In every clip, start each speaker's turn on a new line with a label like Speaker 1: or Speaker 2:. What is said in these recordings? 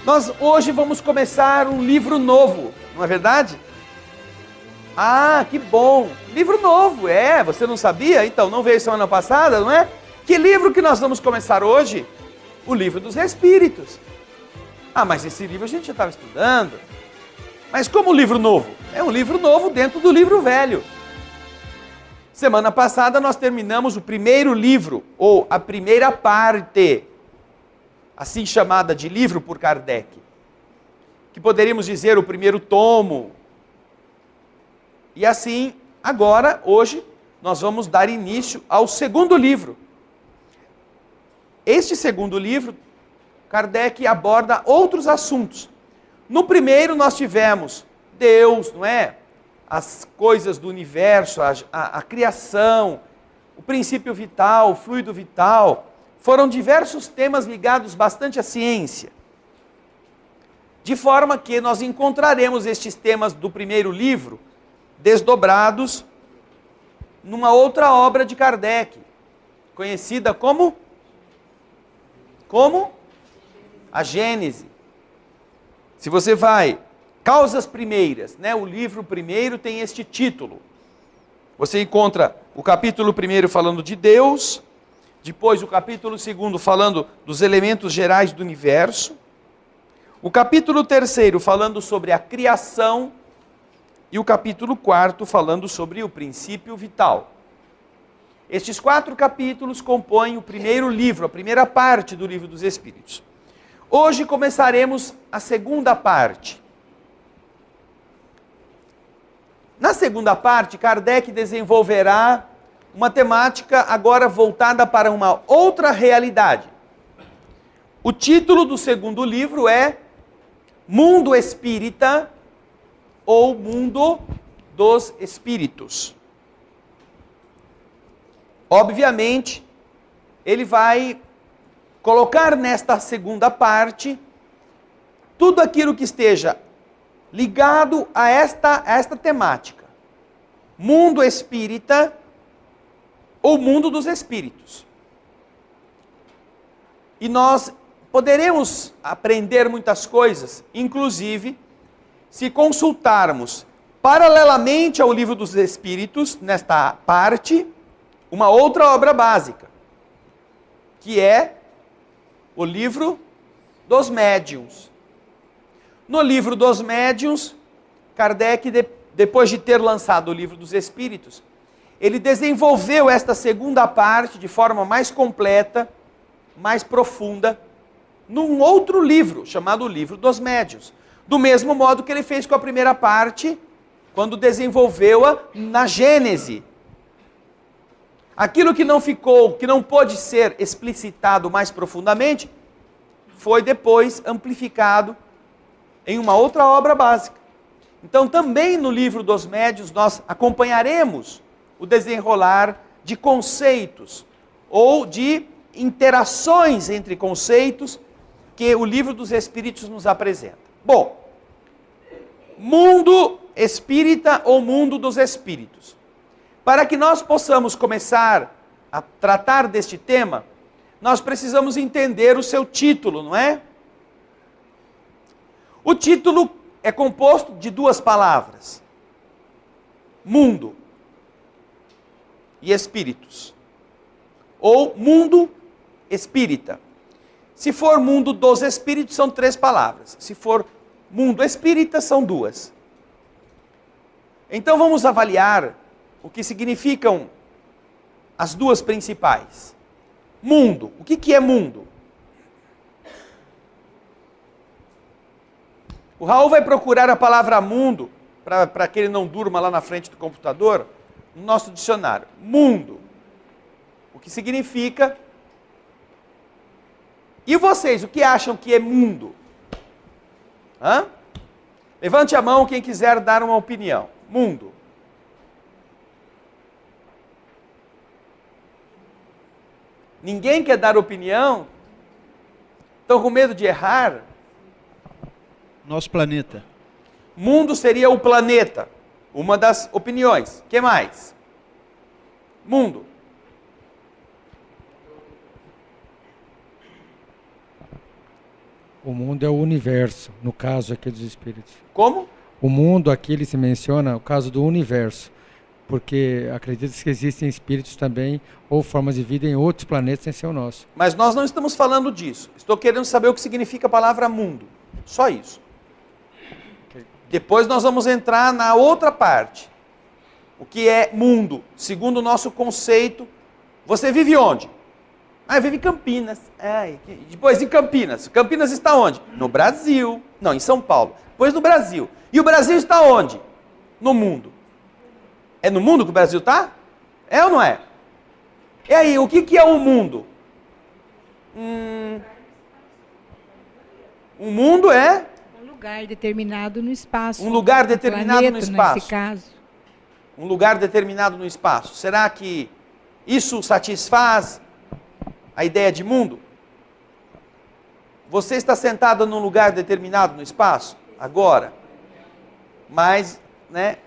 Speaker 1: Nós hoje vamos começar um livro novo, não é verdade? Ah, que bom! Livro novo, você não sabia? Então, não veio semana passada, não é? Que livro que nós vamos começar hoje? O Livro dos Espíritos. Ah, mas esse livro a gente já estava estudando. Mas como livro novo? É um livro novo dentro do livro velho. Semana passada nós terminamos o primeiro livro, ou a primeira parte, assim chamada de livro por Kardec, que poderíamos dizer o primeiro tomo. E assim, agora, hoje, nós vamos dar início ao segundo livro. Este segundo livro, Kardec aborda outros assuntos. No primeiro nós tivemos Deus, não é? As coisas do universo, a criação, o princípio vital, o fluido vital. Foram diversos temas ligados bastante à ciência. De forma que nós encontraremos estes temas do primeiro livro desdobrados numa outra obra de Kardec, conhecida como a Gênese. Se você vai, Causas Primeiras, né? O livro primeiro tem este título. Você encontra o capítulo 1 falando de Deus, depois o capítulo 2 falando dos elementos gerais do universo, o capítulo 3 falando sobre a criação e o capítulo 4 falando sobre o princípio vital. Estes 4 capítulos compõem o primeiro livro, a primeira parte do Livro dos Espíritos. Hoje começaremos a segunda parte. Na segunda parte, Kardec desenvolverá uma temática agora voltada para uma outra realidade. O título do segundo livro é Mundo Espírita ou Mundo dos Espíritos. Obviamente, ele vai colocar nesta segunda parte tudo aquilo que esteja ligado a esta temática. Mundo espírita ou mundo dos espíritos. E nós poderemos aprender muitas coisas, inclusive se consultarmos paralelamente ao Livro dos Espíritos, nesta parte, uma outra obra básica, que é o Livro dos Médiuns. No Livro dos Médiuns, Kardec, depois de ter lançado o Livro dos Espíritos, ele desenvolveu esta segunda parte de forma mais completa, mais profunda, num outro livro, chamado Livro dos Médiuns. Do mesmo modo que ele fez com a primeira parte, quando desenvolveu-a na Gênese. Aquilo que não ficou, que não pôde ser explicitado mais profundamente, foi depois amplificado em uma outra obra básica. Então, também no Livro dos Médiuns, nós acompanharemos o desenrolar de conceitos, ou de interações entre conceitos, que o Livro dos Espíritos nos apresenta. Bom, mundo espírita ou mundo dos espíritos. Para que nós possamos começar a tratar deste tema, nós precisamos entender o seu título, não é? O título é composto de 2 palavras: mundo e espíritos, ou mundo espírita. Se for mundo dos espíritos, são 3 palavras. Se for mundo espírita, são 2. Então vamos avaliar o que significam as 2 principais. Mundo. O que é mundo? O Raul vai procurar a palavra mundo, para que ele não durma lá na frente do computador, no nosso dicionário. Mundo. O que significa? E vocês, o que acham que é mundo? Hã? Levante a mão quem quiser dar uma opinião. Mundo. Ninguém quer dar opinião? Estão com medo de errar?
Speaker 2: Nosso planeta.
Speaker 1: Mundo seria o planeta. Uma das opiniões. O que mais? Mundo.
Speaker 3: O mundo é o universo, no caso aqui dos espíritos.
Speaker 1: Como?
Speaker 3: O mundo aqui ele se menciona o caso do universo, porque acredita-se que existem espíritos também ou formas de vida em outros planetas sem ser o nosso.
Speaker 1: Mas nós não estamos falando disso. Estou querendo saber o que significa a palavra mundo. Só isso. Depois nós vamos entrar na outra parte. O que é mundo? Segundo o nosso conceito. Você vive onde? Eu vivo em Campinas. Depois em Campinas. Campinas está onde? No Brasil. Não, em São Paulo. Depois no Brasil. E o Brasil está onde? No mundo. É no mundo que o Brasil está? É ou não é? E aí, o que é o mundo? O mundo é?
Speaker 4: Um lugar determinado no espaço.
Speaker 1: Um lugar determinado
Speaker 4: planeta,
Speaker 1: no espaço.
Speaker 4: Nesse caso.
Speaker 1: Um lugar determinado no espaço. Será que isso satisfaz a ideia de mundo? Você está sentado num lugar determinado no espaço? Agora. Mas,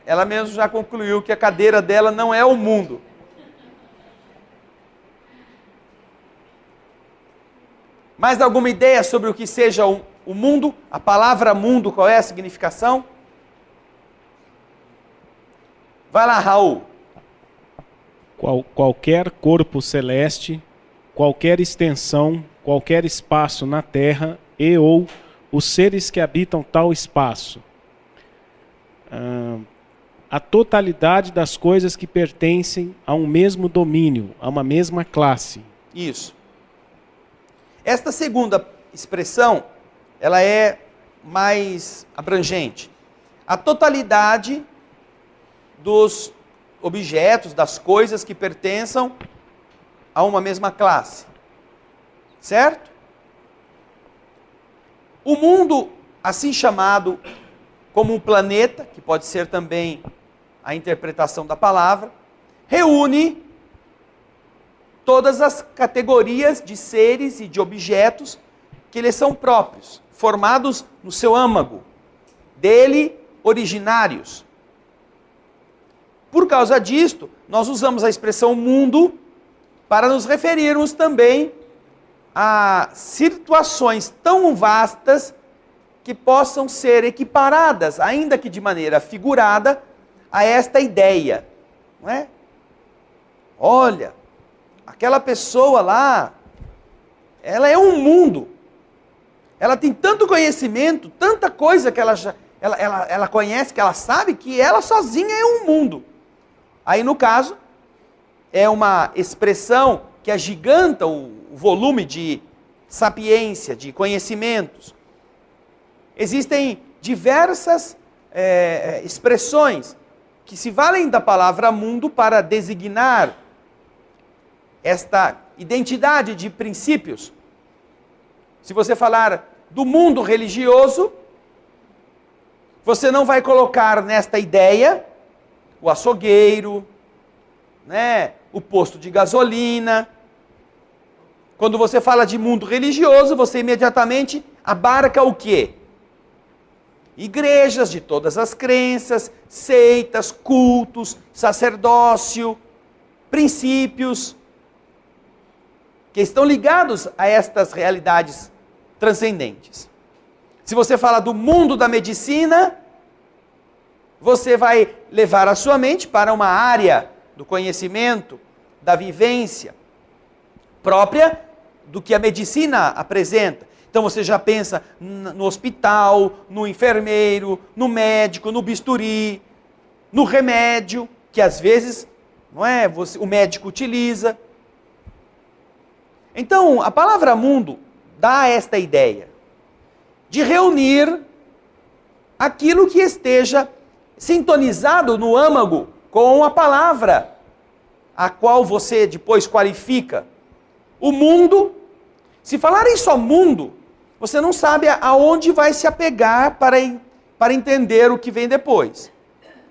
Speaker 1: ela mesmo já concluiu que a cadeira dela não é o mundo. Mais alguma ideia sobre o que seja o mundo? A palavra mundo, qual é a significação? Vai lá, Raul.
Speaker 5: Qualquer corpo celeste, qualquer extensão, qualquer espaço na Terra e ou os seres que habitam tal espaço. A totalidade das coisas que pertencem a um mesmo domínio, a uma mesma classe.
Speaker 1: Isso. Esta segunda expressão, ela é mais abrangente. A totalidade dos objetos, das coisas que pertençam a uma mesma classe. Certo? O mundo, assim chamado como um planeta, que pode ser também a interpretação da palavra, reúne todas as categorias de seres e de objetos que lhe são próprios, formados no seu âmago, dele originários. Por causa disto, nós usamos a expressão mundo para nos referirmos também a situações tão vastas que possam ser equiparadas, ainda que de maneira figurada, a esta ideia. Não é? Olha, aquela pessoa lá, ela é um mundo. Ela tem tanto conhecimento, tanta coisa que ela conhece, que ela sabe, que ela sozinha é um mundo. Aí, no caso, é uma expressão que agiganta o volume de sapiência, de conhecimentos. Existem diversas expressões que se valem da palavra mundo para designar esta identidade de princípios. Se você falar do mundo religioso, você não vai colocar nesta ideia o açougueiro, o posto de gasolina. Quando você fala de mundo religioso, você imediatamente abarca o quê? Igrejas de todas as crenças, seitas, cultos, sacerdócio, princípios que estão ligados a estas realidades transcendentes. Se você fala do mundo da medicina, você vai levar a sua mente para uma área do conhecimento, da vivência própria do que a medicina apresenta. Então você já pensa no hospital, no enfermeiro, no médico, no bisturi, no remédio, que às vezes o médico utiliza. Então, a palavra mundo dá esta ideia de reunir aquilo que esteja sintonizado no âmago com a palavra, a qual você depois qualifica. O mundo, se falarem só mundo, você não sabe aonde vai se apegar para entender o que vem depois.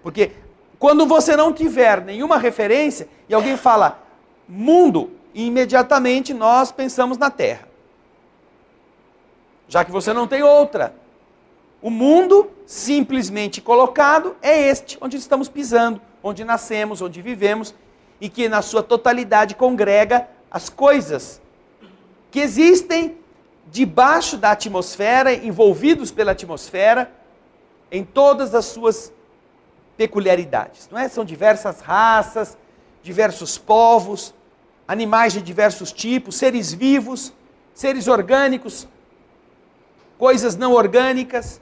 Speaker 1: Porque quando você não tiver nenhuma referência e alguém fala mundo, imediatamente nós pensamos na Terra. Já que você não tem outra. O mundo, simplesmente colocado, é este, onde estamos pisando, onde nascemos, onde vivemos, e que na sua totalidade congrega as coisas que existem debaixo da atmosfera, envolvidos pela atmosfera, em todas as suas peculiaridades. Não é? São diversas raças, diversos povos, animais de diversos tipos, seres vivos, seres orgânicos, coisas não orgânicas.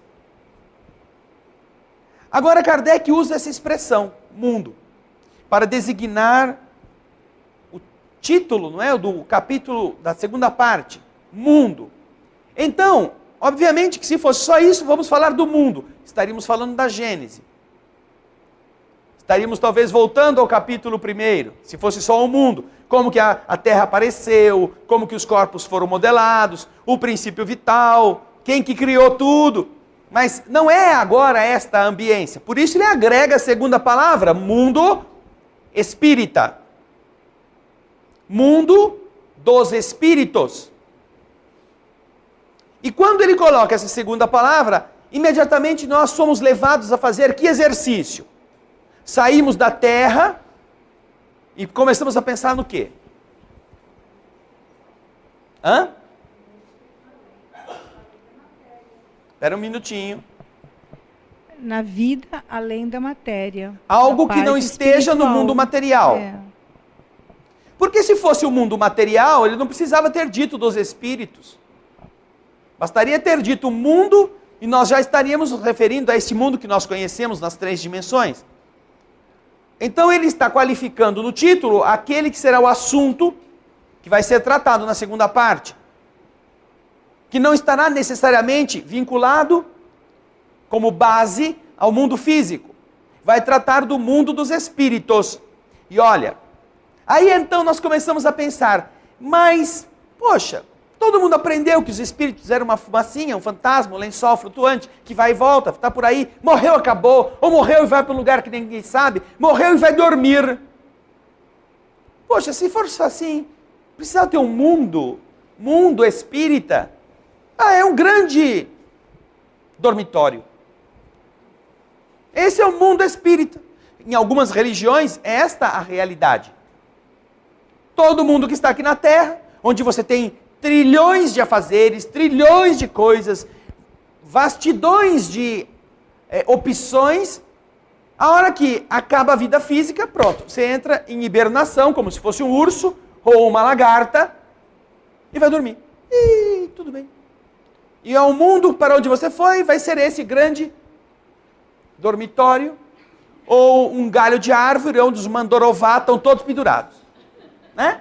Speaker 1: Agora Kardec usa essa expressão, mundo, para designar o título, não é, do capítulo da segunda parte, mundo. Então, obviamente que se fosse só isso, vamos falar do mundo. Estaríamos falando da Gênese. Estaríamos talvez voltando ao capítulo 1, se fosse só o mundo. Como que a Terra apareceu, como que os corpos foram modelados, o princípio vital, quem que criou tudo. Mas não é agora esta a ambiência. Por isso ele agrega a segunda palavra, mundo espírita. Mundo dos espíritos. E quando ele coloca essa segunda palavra, imediatamente nós somos levados a fazer que exercício? Saímos da terra e começamos a pensar no quê? Espera um minutinho.
Speaker 4: Na vida além da matéria.
Speaker 1: Algo
Speaker 4: Na
Speaker 1: que não
Speaker 4: parte
Speaker 1: esteja no
Speaker 4: espiritual.
Speaker 1: mundo material.
Speaker 4: É.
Speaker 1: Porque se fosse o mundo material, ele não precisava ter dito dos espíritos. Bastaria ter dito o mundo e nós já estaríamos nos referindo a esse mundo que nós conhecemos nas 3 dimensões. Então ele está qualificando no título aquele que será o assunto que vai ser tratado na segunda parte. Que não estará necessariamente vinculado como base ao mundo físico. Vai tratar do mundo dos espíritos. E olha, aí então nós começamos a pensar, mas, poxa, todo mundo aprendeu que os espíritos eram uma fumacinha, um fantasma, um lençol flutuante, que vai e volta, está por aí, morreu, acabou, ou morreu e vai para um lugar que ninguém sabe, morreu e vai dormir. Poxa, se for assim, precisa ter um mundo espírita. É um grande dormitório. Esse é o mundo espírita. Em algumas religiões, é esta a realidade. Todo mundo que está aqui na Terra, onde você tem trilhões de afazeres, trilhões de coisas, vastidões de opções, a hora que acaba a vida física, pronto, você entra em hibernação, como se fosse um urso ou uma lagarta, e vai dormir. E tudo bem. E ao mundo para onde você foi, vai ser esse grande dormitório, ou um galho de árvore, onde os Mandorová estão todos pendurados. Né?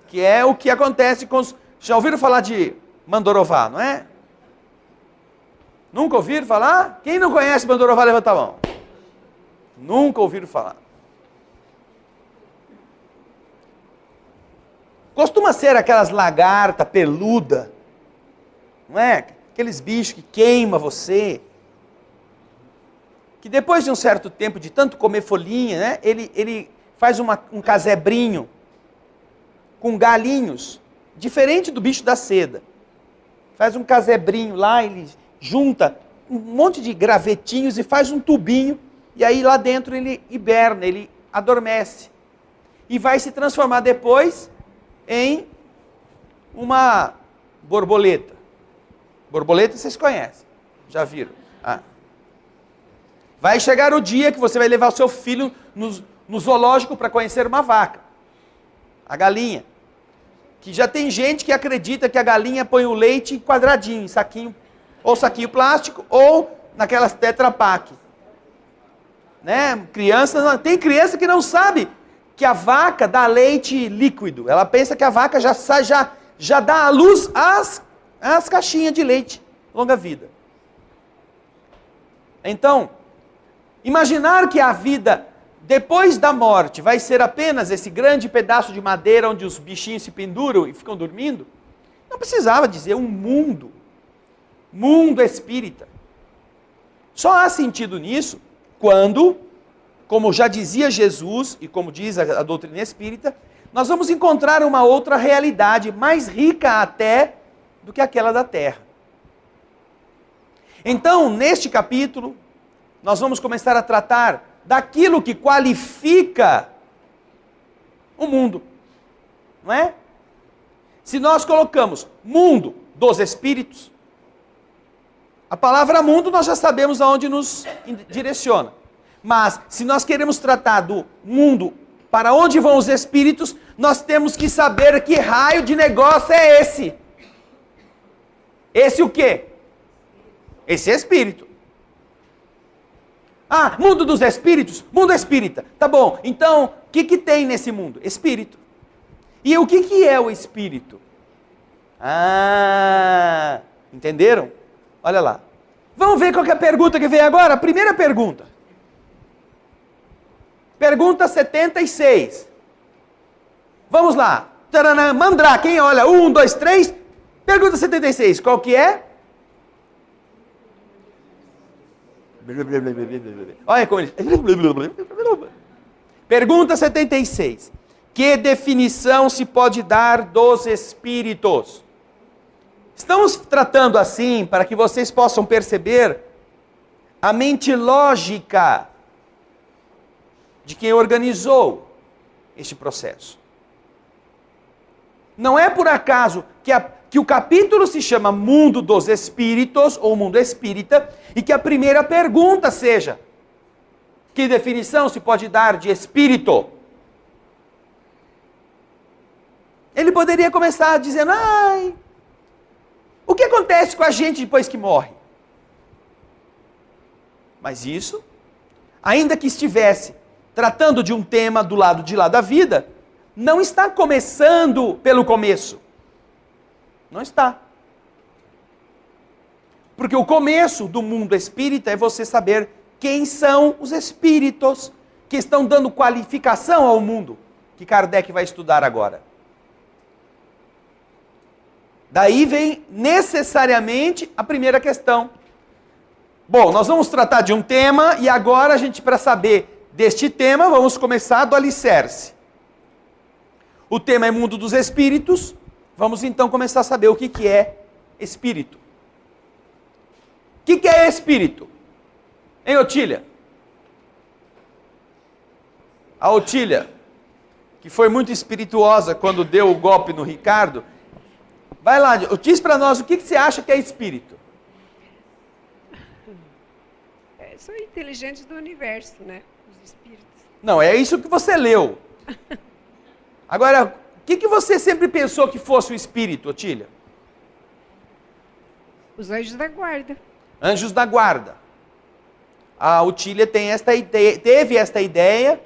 Speaker 1: Que é o que acontece com os... Já ouviram falar de Mandorová, não é? Nunca ouviram falar? Quem não conhece Mandorová, levanta a mão. Nunca ouviram falar. Costuma ser aquelas lagartas peludas, não é? Aqueles bichos que queimam você. Que depois de um certo tempo, de tanto comer folhinha, né? Ele faz um casebrinho com galinhos, diferente do bicho da seda. Faz um casebrinho lá, ele junta um monte de gravetinhos e faz um tubinho, e aí lá dentro ele hiberna, ele adormece. E vai se transformar depois em uma borboleta. Borboleta vocês conhecem, já viram? Vai chegar o dia que você vai levar o seu filho no zoológico para conhecer uma vaca. A galinha. Que já tem gente que acredita que a galinha põe o leite quadradinho, em saquinho, ou saquinho plástico, ou naquelas Tetra Pak. Né? Tem criança que não sabe que a vaca dá leite líquido. Ela pensa que a vaca já dá à luz as caixinhas de leite longa vida. Então, imaginar que a vida depois da morte vai ser apenas esse grande pedaço de madeira onde os bichinhos se penduram e ficam dormindo, não precisava dizer um mundo espírita. Só há sentido nisso quando, como já dizia Jesus e como diz a doutrina espírita, nós vamos encontrar uma outra realidade mais rica até do que aquela da Terra. Então, neste capítulo, nós vamos começar a tratar daquilo que qualifica o mundo, não é? Se nós colocamos mundo dos espíritos, a palavra mundo nós já sabemos aonde nos direciona. Mas se nós queremos tratar do mundo para onde vão os espíritos, nós temos que saber que raio de negócio é esse. Esse o quê? Esse é espírito. Ah, mundo dos espíritos? Mundo espírita. Tá bom, então, o que tem nesse mundo? Espírito. E o que é o espírito? Ah, entenderam? Olha lá. Vamos ver qual que é a pergunta que vem agora? A primeira pergunta. Pergunta 76. Vamos lá. Taranã, Mandrá, quem olha? 1, 2, 3. Pergunta 76. Qual que é? Olha como ele... Pergunta 76. Que definição se pode dar dos espíritos? Estamos tratando assim para que vocês possam perceber a mente lógica de quem organizou este processo. Não é por acaso que o capítulo se chama Mundo dos Espíritos, ou Mundo Espírita, e que a primeira pergunta seja: que definição se pode dar de espírito? Ele poderia começar dizendo: ai, o que acontece com a gente depois que morre? Mas isso, ainda que estivesse tratando de um tema do lado de lá da vida, não está começando pelo começo. Não está. Porque o começo do mundo espírita é você saber quem são os espíritos que estão dando qualificação ao mundo, que Kardec vai estudar agora. Daí vem necessariamente a primeira questão. Bom, nós vamos tratar de um tema e agora a gente, para saber deste tema, vamos começar do alicerce. O tema é Mundo dos Espíritos. Vamos então começar a saber o que é espírito. O que é espírito? Hein, Otília? A Otília, que foi muito espirituosa quando deu o golpe no Ricardo, vai lá, diz para nós o que você acha que é espírito.
Speaker 6: São inteligentes do universo, né? Os espíritos.
Speaker 1: Não, é isso que você leu. Agora, o que você sempre pensou que fosse o espírito, Otília?
Speaker 6: Os anjos da guarda.
Speaker 1: Anjos da guarda. A Otília tem teve esta ideia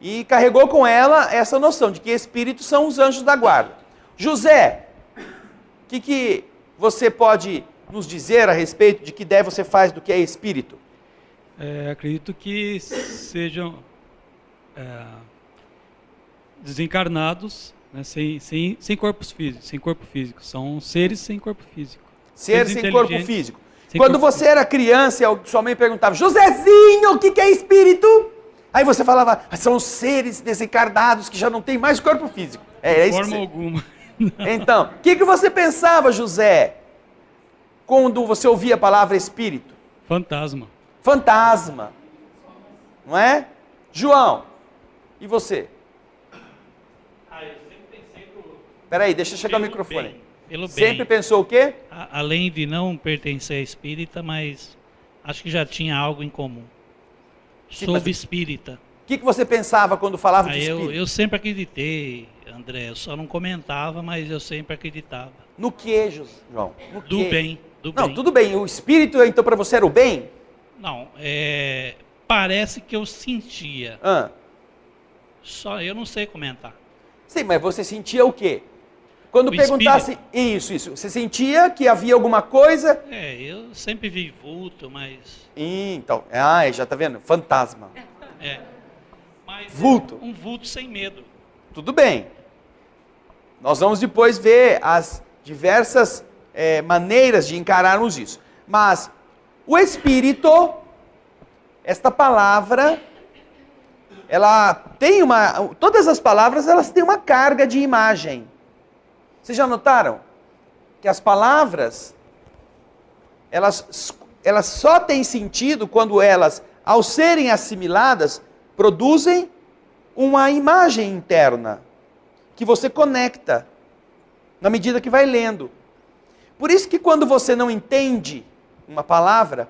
Speaker 1: e carregou com ela essa noção de que espíritos são os anjos da guarda. José, o que você pode nos dizer a respeito de que ideia você faz do que é espírito?
Speaker 7: Acredito que sejam desencarnados, né, sem corpo físico. São seres sem corpo físico.
Speaker 1: Seres sem corpo físico.
Speaker 7: Sem
Speaker 1: Quando
Speaker 7: corpo
Speaker 1: você era criança, sua mãe perguntava: Josézinho, o que é espírito? Aí você falava: são seres desencarnados que já não têm mais corpo físico.
Speaker 7: De forma alguma.
Speaker 1: Então, o que você pensava, José, quando você ouvia a palavra espírito?
Speaker 7: Fantasma.
Speaker 1: Fantasma. Não é? João, e você?
Speaker 8: Eu sempre pensei
Speaker 1: Peraí, deixa eu chegar o
Speaker 8: pelo
Speaker 1: microfone.
Speaker 8: bem, pelo
Speaker 1: Sempre
Speaker 8: bem.
Speaker 1: pensou o quê?
Speaker 8: Além de não pertencer à espírita, mas acho que já tinha algo em comum.
Speaker 1: Sim,
Speaker 8: Sou
Speaker 1: mas-
Speaker 8: espírita.
Speaker 1: O que você pensava quando falava de espírito?
Speaker 8: Eu sempre acreditei, André. Eu só não comentava, mas eu sempre acreditava.
Speaker 1: No que, João? No
Speaker 8: Do
Speaker 1: quê?
Speaker 8: bem, do
Speaker 1: Não,
Speaker 8: bem.
Speaker 1: tudo bem. O espírito, então, para você era o bem?
Speaker 8: Não, parece que eu sentia.
Speaker 1: Ah.
Speaker 8: Só eu não sei comentar.
Speaker 1: Sim, mas você sentia o quê? Quando
Speaker 8: O
Speaker 1: perguntasse... Isso. Você sentia que havia alguma coisa...
Speaker 8: Eu sempre vi vulto, mas...
Speaker 1: Então, já tá vendo? Fantasma.
Speaker 8: Mas
Speaker 1: Vulto.
Speaker 8: Um vulto sem medo.
Speaker 1: Tudo bem. Nós vamos depois ver as diversas maneiras de encararmos isso. Mas o espírito, esta palavra, ela tem todas as palavras, elas têm uma carga de imagem. Vocês já notaram? Que as palavras, elas só têm sentido quando elas, ao serem assimiladas, produzem uma imagem interna que você conecta na medida que vai lendo. Por isso que quando você não entende uma palavra,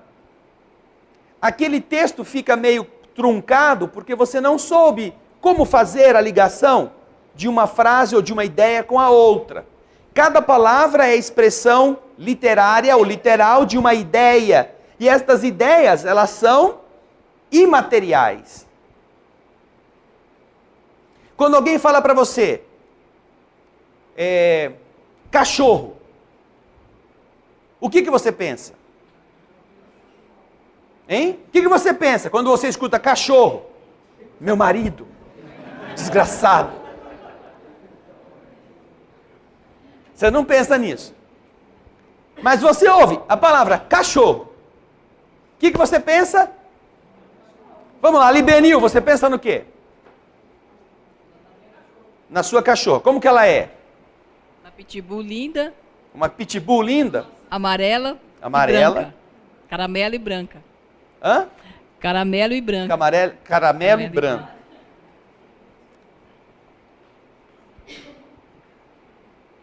Speaker 1: aquele texto fica meio truncado, porque você não soube como fazer a ligação de uma frase ou de uma ideia com a outra. Cada palavra é a expressão literária ou literal de uma ideia. E estas ideias, elas são imateriais. Quando alguém fala para você, cachorro, o que você pensa? Hein? O que você pensa quando você escuta cachorro? Meu marido, desgraçado. Você não pensa nisso. Mas você ouve a palavra cachorro. O que você pensa? Vamos lá, Libenil, você pensa no quê? Na sua cachorra. Como que ela é?
Speaker 9: Uma pitbull linda.
Speaker 1: Uma pitbull linda?
Speaker 9: Amarela.
Speaker 1: Amarela.
Speaker 9: E branca. Caramelo e branca.
Speaker 1: Hã?
Speaker 9: Caramelo e branca.
Speaker 1: Caramelo e branco.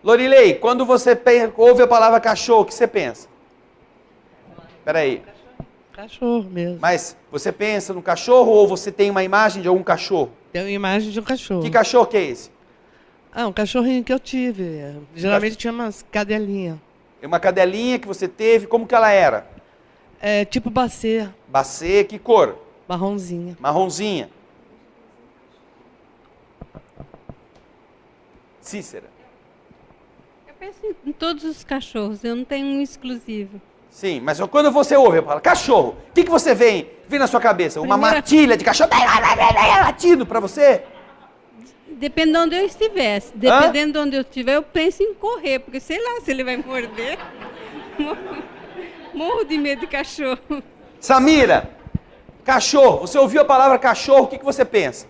Speaker 1: Lorilei, quando você ouve a palavra cachorro, o que você pensa? Espera aí.
Speaker 10: Cachorro mesmo.
Speaker 1: Mas você pensa no cachorro ou você tem uma imagem de algum cachorro?
Speaker 10: Tem uma imagem de um cachorro.
Speaker 1: Que cachorro que é esse?
Speaker 10: Ah, um cachorrinho que eu tive. Geralmente tinha umas cadelinhas.
Speaker 1: É uma cadelinha que você teve, como que ela era?
Speaker 10: É tipo bacê.
Speaker 1: Bacê, que cor?
Speaker 10: Marronzinha.
Speaker 1: Marronzinha. Cícera.
Speaker 11: Eu penso em todos os cachorros, eu não tenho um exclusivo.
Speaker 1: Sim, mas quando você ouve a palavra cachorro, o que você vê na sua cabeça? Uma matilha de cachorro latindo para você?
Speaker 11: Depende de onde eu estivesse. Dependendo de onde eu estiver, eu penso em correr, porque sei lá se ele vai morder. Morro de medo de cachorro.
Speaker 1: Samira, cachorro. Você ouviu a palavra cachorro, o que você pensa?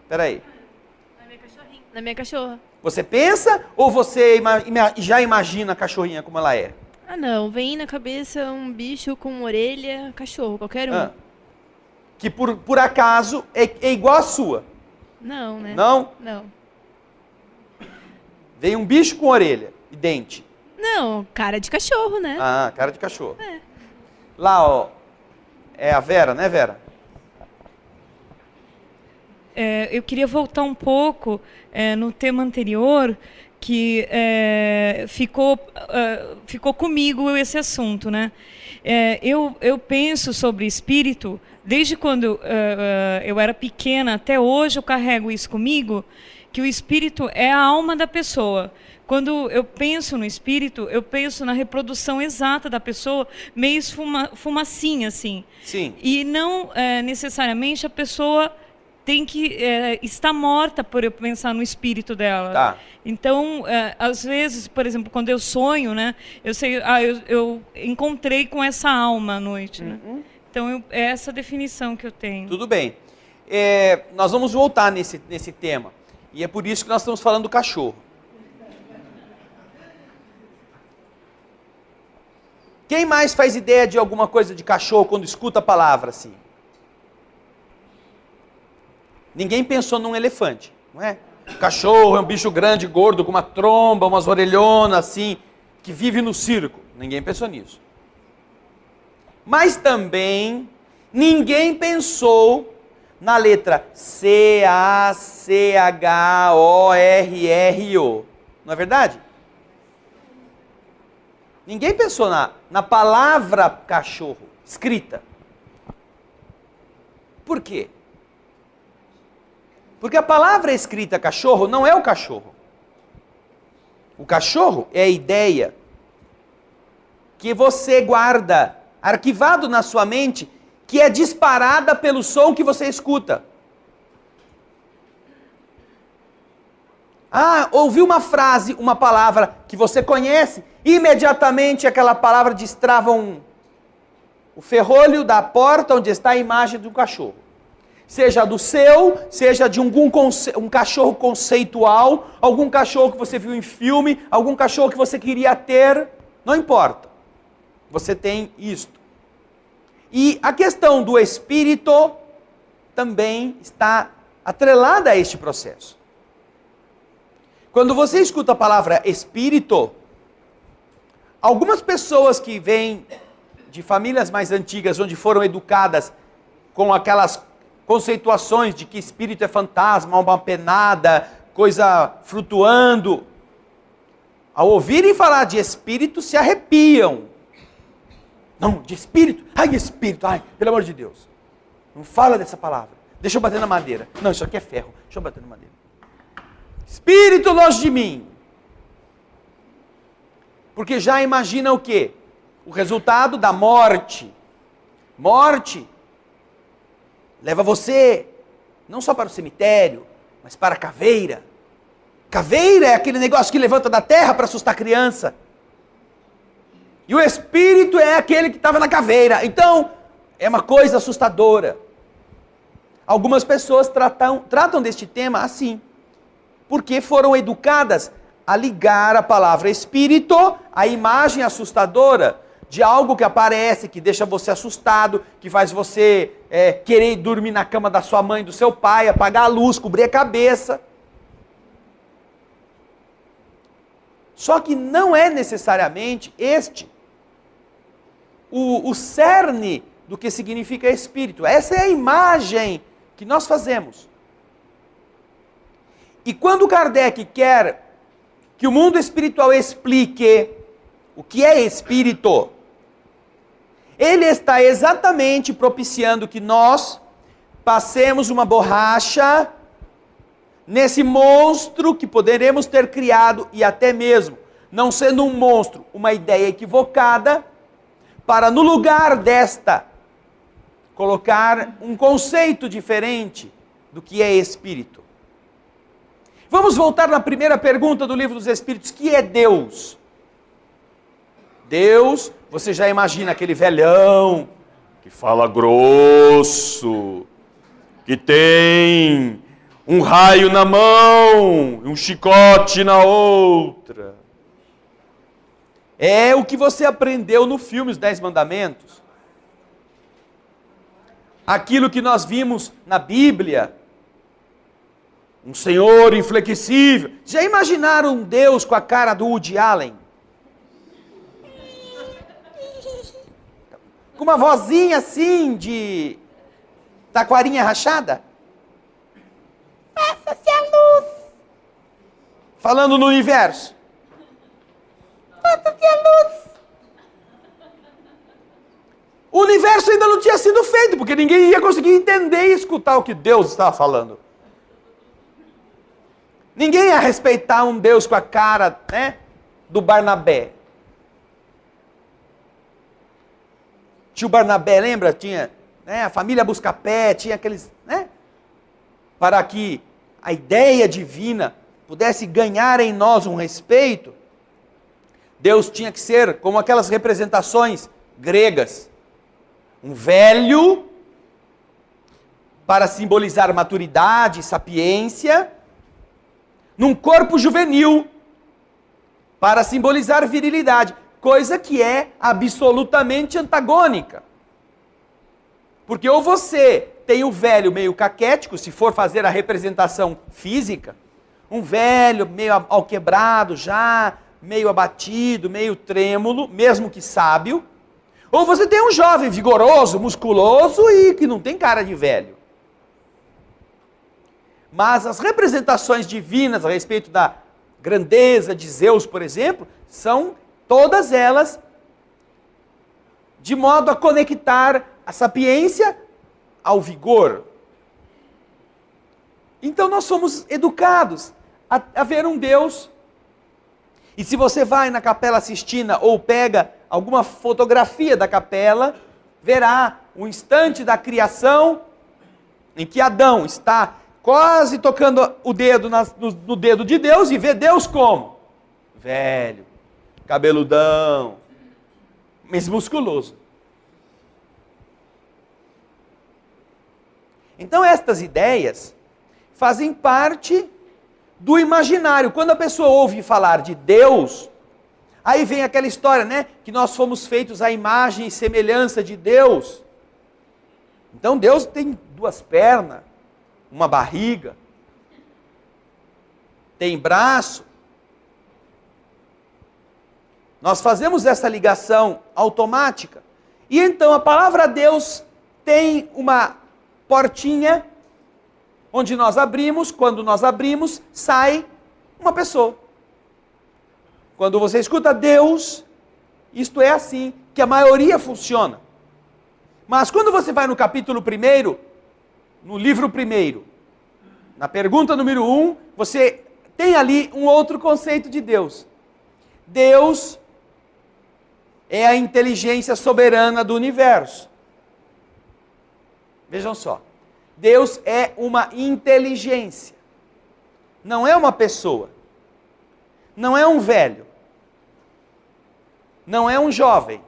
Speaker 1: Espera aí.
Speaker 12: Na minha cachorra.
Speaker 1: Você pensa ou você já imagina a cachorrinha como ela é?
Speaker 12: Ah, não. Vem na cabeça um bicho com orelha, cachorro, qualquer um.
Speaker 1: Que por acaso é igual a sua?
Speaker 12: Não, né?
Speaker 1: Não?
Speaker 12: Não.
Speaker 1: Vem um bicho com orelha e dente.
Speaker 12: Não, cara de cachorro, né?
Speaker 1: Ah, cara de cachorro. É. Lá, ó, é a Vera, né, Vera?
Speaker 13: Eu queria voltar um pouco no tema anterior, que ficou comigo esse assunto, né? Eu penso sobre espírito, desde quando eu era pequena até hoje eu carrego isso comigo, que o espírito é a alma da pessoa. Quando eu penso no espírito, eu penso na reprodução exata da pessoa, meio fumacinha, assim.
Speaker 1: Sim.
Speaker 13: E não necessariamente a pessoa tem que estar morta por eu pensar no espírito dela.
Speaker 1: Tá.
Speaker 13: Então, às vezes, por exemplo, quando eu sonho, né, eu sei, eu encontrei com essa alma à noite, né? Então, é essa definição que eu tenho.
Speaker 1: Tudo bem. Nós vamos voltar nesse tema. E é por isso que nós estamos falando do cachorro. Quem mais faz ideia de alguma coisa de cachorro quando escuta a palavra assim? Ninguém pensou num elefante, não é? O cachorro é um bicho grande, gordo, com uma tromba, umas orelhonas assim, que vive no circo. Ninguém pensou nisso. Mas também ninguém pensou na letra C-A-C-H-O-R-R-O. Não é verdade? Ninguém pensou na palavra cachorro, escrita. Por quê? Porque a palavra escrita cachorro não é o cachorro. O cachorro é a ideia que você guarda arquivado na sua mente, que é disparada pelo som que você escuta. Ah, ouviu uma frase, uma palavra que você conhece, imediatamente aquela palavra destrava o ferrolho da porta onde está a imagem do cachorro. Seja do seu, seja de um cachorro conceitual, algum cachorro que você viu em filme, algum cachorro que você queria ter, não importa. Você tem isto. E a questão do espírito também está atrelada a este processo. Quando você escuta a palavra espírito, algumas pessoas que vêm de famílias mais antigas, onde foram educadas com aquelas conceituações de que espírito é fantasma, alma penada, coisa flutuando, ao ouvirem falar de espírito, se arrepiam. Não, de espírito? Ai, espírito, ai, pelo amor de Deus. Não fala dessa palavra. Deixa eu bater na madeira. Não, isso aqui é ferro. Deixa eu bater na madeira. Espírito longe de mim. Porque já imagina o quê? O resultado da morte. Morte leva você não só para o cemitério, mas para a caveira. Caveira é aquele negócio que levanta da terra para assustar a criança. E o espírito é aquele que estava na caveira. Então, é uma coisa assustadora. Algumas pessoas tratam deste tema assim, porque foram educadas a ligar a palavra espírito à imagem assustadora de algo que aparece, que deixa você assustado, que faz você querer dormir na cama da sua mãe, do seu pai, apagar a luz, cobrir a cabeça. Só que não é necessariamente este o cerne do que significa espírito. Essa é a imagem que nós fazemos. E quando Kardec quer que o mundo espiritual explique o que é espírito, ele está exatamente propiciando que nós passemos uma borracha nesse monstro que poderemos ter criado, e até mesmo, não sendo um monstro, uma ideia equivocada, para no lugar desta, colocar um conceito diferente do que é espírito. Vamos voltar na primeira pergunta do Livro dos Espíritos, que é Deus? Deus, você já imagina aquele velhão, que fala grosso, que tem um raio na mão, um chicote na outra. É o que você aprendeu no filme Os 10 Mandamentos. Aquilo que nós vimos na Bíblia. Um Senhor inflexível. Já imaginaram um Deus com a cara do Woody Allen? Com uma vozinha assim de taquarinha rachada? Faça-se a luz. Falando no universo. Faça-se a luz. O universo ainda não tinha sido feito, porque ninguém ia conseguir entender e escutar o que Deus estava falando. Ninguém ia respeitar um Deus com a cara, né, do Barnabé. Tio Barnabé, lembra? Tinha, né, a família Buscapé, tinha aqueles, né? Para que a ideia divina pudesse ganhar em nós um respeito, Deus tinha que ser como aquelas representações gregas. Um velho, para simbolizar maturidade e sapiência, num corpo juvenil, para simbolizar virilidade, coisa que é absolutamente antagônica. Porque ou você tem o velho meio caquético, se for fazer a representação física, um velho meio alquebrado já, meio abatido, meio trêmulo, mesmo que sábio, ou você tem um jovem vigoroso, musculoso e que não tem cara de velho. Mas as representações divinas a respeito da grandeza de Zeus, por exemplo, são todas elas de modo a conectar a sapiência ao vigor. Então nós somos educados a ver um Deus. E se você vai na Capela Sistina ou pega alguma fotografia da capela, verá um instante da criação em que Adão está quase tocando o dedo no dedo de Deus e vê Deus como? Velho, cabeludão, mas musculoso. Então estas ideias fazem parte do imaginário. Quando a pessoa ouve falar de Deus, aí vem aquela história, né? Que nós fomos feitos à imagem e semelhança de Deus. Então Deus tem 2 pernas, uma barriga, tem braço. Nós fazemos essa ligação automática. E então a palavra Deus tem uma portinha onde nós abrimos, quando nós abrimos, sai uma pessoa. Quando você escuta Deus, isto é assim que a maioria funciona. Mas quando você vai no capítulo 1, no livro 1, na pergunta número 1, você tem ali um outro conceito de Deus. Deus é a inteligência soberana do universo. Vejam só. Deus é uma inteligência. Não é uma pessoa. Não é um velho. Não é um jovem.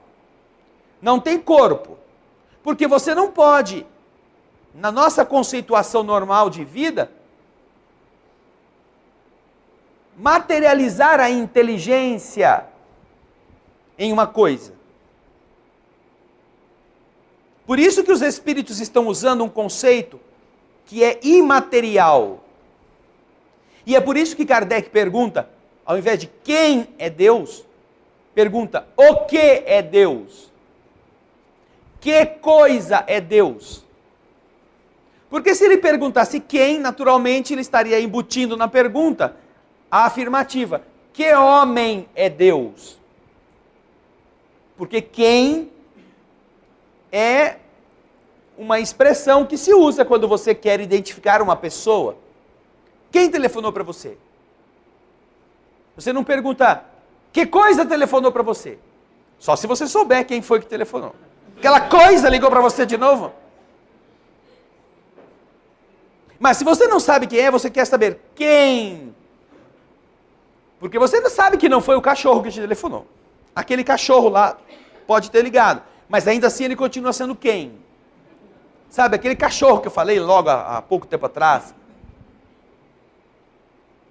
Speaker 1: Não tem corpo. Porque você não pode, na nossa conceituação normal de vida, materializar a inteligência em uma coisa. Por isso que os espíritos estão usando um conceito que é imaterial. E é por isso que Kardec pergunta, ao invés de quem é Deus, pergunta o que é Deus? Que coisa é Deus? Porque se ele perguntasse quem, naturalmente ele estaria embutindo na pergunta a afirmativa. Que homem é Deus? Porque quem é uma expressão que se usa quando você quer identificar uma pessoa. Quem telefonou para você? Você não pergunta, que coisa telefonou para você? Só se você souber quem foi que telefonou. Aquela coisa ligou para você de novo? Mas se você não sabe quem é, você quer saber quem? Porque você não sabe que não foi o cachorro que te telefonou. Aquele cachorro lá pode ter ligado, mas ainda assim ele continua sendo quem? Sabe, aquele cachorro que eu falei logo há pouco tempo atrás.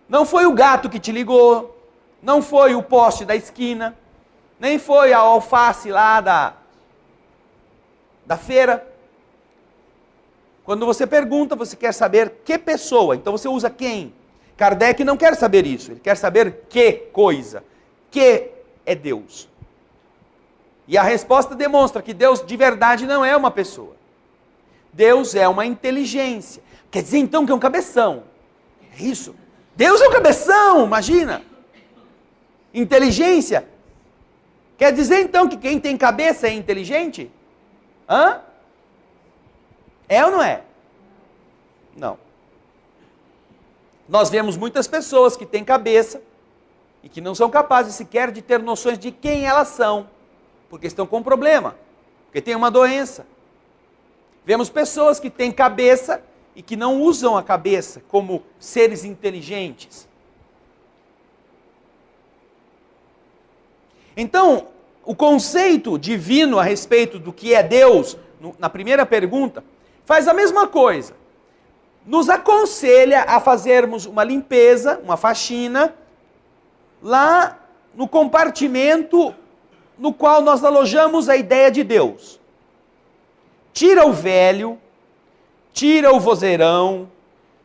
Speaker 1: Não foi o gato que te ligou, não foi o poste da esquina, nem foi a alface lá da feira. Quando você pergunta, você quer saber que pessoa, então você usa quem? Kardec não quer saber isso, ele quer saber que coisa, que é Deus. E a resposta demonstra que Deus de verdade não é uma pessoa. Deus é uma inteligência. Quer dizer então que é um cabeção. É isso. Deus é um cabeção, imagina. Inteligência. Quer dizer então que quem tem cabeça é inteligente? Hã? É ou não é? Não. Nós vemos muitas pessoas que têm cabeça e que não são capazes sequer de ter noções de quem elas são, porque estão com um problema, porque têm uma doença. Vemos pessoas que têm cabeça e que não usam a cabeça como seres inteligentes. Então, o conceito divino a respeito do que é Deus, na primeira pergunta, faz a mesma coisa. Nos aconselha a fazermos uma limpeza, uma faxina, lá no compartimento no qual nós alojamos a ideia de Deus. Tira o velho, tira o vozeirão,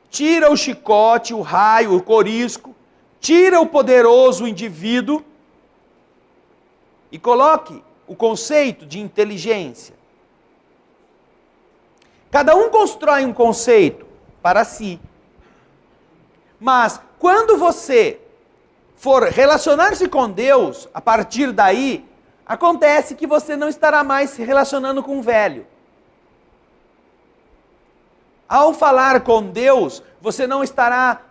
Speaker 1: tira o chicote, o raio, o corisco, tira o poderoso indivíduo e coloque o conceito de inteligência. Cada um constrói um conceito para si. Mas quando você for relacionar-se com Deus, a partir daí, acontece que você não estará mais se relacionando com o velho. Ao falar com Deus, você não estará,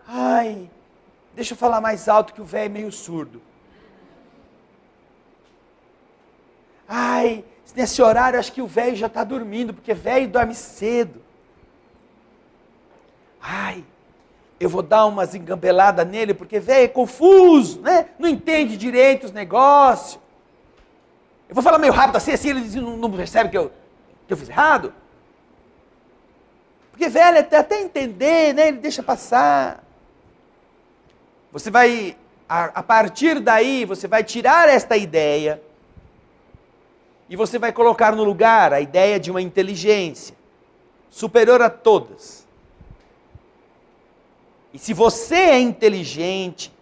Speaker 1: deixa eu falar mais alto que o velho é meio surdo. Nesse horário acho que o velho já está dormindo, porque velho dorme cedo. Eu vou dar umas engambeladas nele, porque velho é confuso, né? Não entende direito os negócios. Eu vou falar meio rápido assim ele não percebe que eu fiz errado. Porque velho até entender, né? Ele deixa passar. Você vai, a partir daí, você vai tirar esta ideia e você vai colocar no lugar a ideia de uma inteligência superior a todas. E se você é inteligente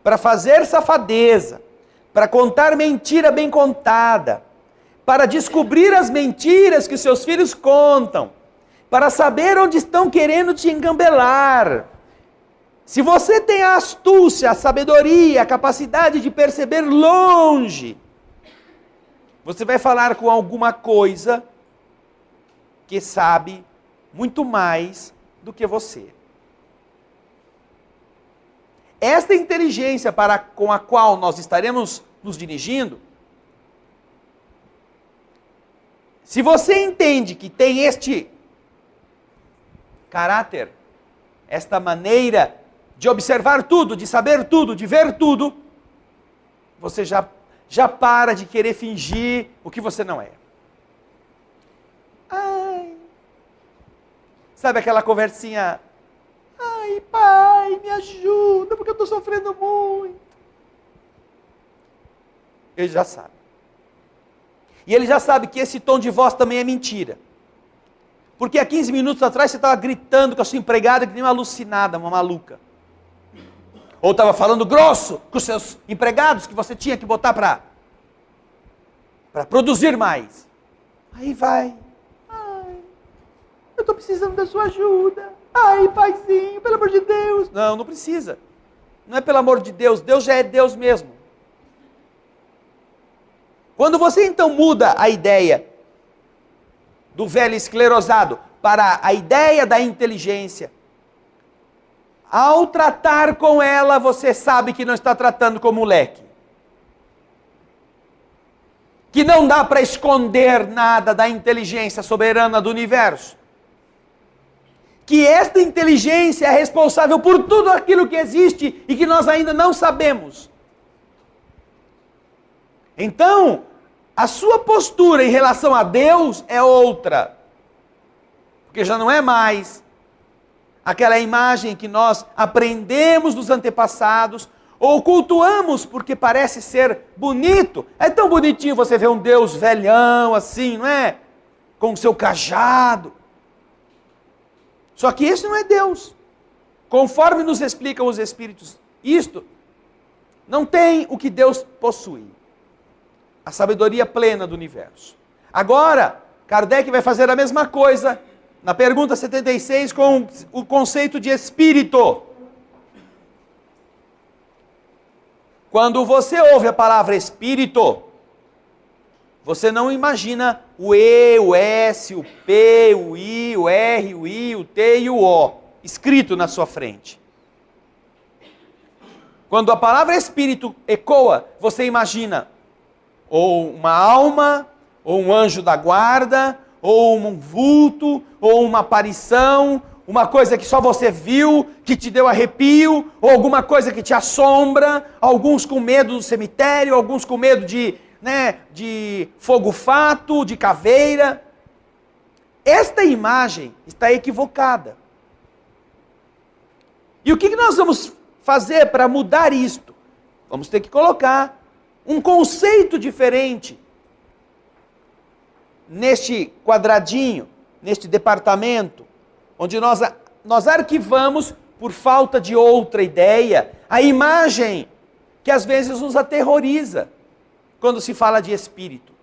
Speaker 1: para fazer safadeza, para contar mentira bem contada, para descobrir as mentiras que seus filhos contam, para saber onde estão querendo te engambelar, se você tem a astúcia, a sabedoria, a capacidade de perceber longe, você vai falar com alguma coisa que sabe muito mais do que você. Esta inteligência com a qual nós estaremos nos dirigindo, se você entende que tem este caráter, esta maneira de observar tudo, de saber tudo, de ver tudo, você já para de querer fingir o que você não é. Ai, sabe aquela conversinha? Ai, pai, me ajuda, porque eu estou sofrendo muito. Ele já sabe. E ele já sabe que esse tom de voz também é mentira. Porque há 15 minutos atrás você estava gritando com a sua empregada que nem uma alucinada, uma maluca. Ou estava falando grosso com os seus empregados que você tinha que botar para produzir mais. Aí vai. Ai, eu estou precisando da sua ajuda. Ai, paizinho, pelo amor de Deus. Não, não precisa. Não é pelo amor de Deus. Deus já é Deus mesmo. Quando você então muda a ideia do velho esclerosado para a ideia da inteligência, ao tratar com ela, você sabe que não está tratando com moleque. Que não dá para esconder nada da inteligência soberana do universo. Que esta inteligência é responsável por tudo aquilo que existe e que nós ainda não sabemos. Então, a sua postura em relação a Deus é outra. Porque já não é mais aquela imagem que nós aprendemos dos antepassados, ou cultuamos porque parece ser bonito. É tão bonitinho você ver um Deus velhão assim, não é? Com o seu cajado. Só que esse não é Deus. Conforme nos explicam os Espíritos, isto não tem o que Deus possui. A sabedoria plena do universo. Agora, Kardec vai fazer a mesma coisa na pergunta 76 com o conceito de espírito. Quando você ouve a palavra espírito, você não imagina o E, o S, o P, o I, o R, o I, o T e o O escrito na sua frente. Quando a palavra espírito ecoa, você imagina ou uma alma, ou um anjo da guarda, ou um vulto, ou uma aparição, uma coisa que só você viu, que te deu arrepio, ou alguma coisa que te assombra, alguns com medo do cemitério, alguns com medo de fogo-fato, de caveira. Esta imagem está equivocada. E o que nós vamos fazer para mudar isto? Vamos ter que colocar um conceito diferente neste quadradinho, neste departamento, onde nós arquivamos, por falta de outra ideia, a imagem que às vezes nos aterroriza quando se fala de espírito.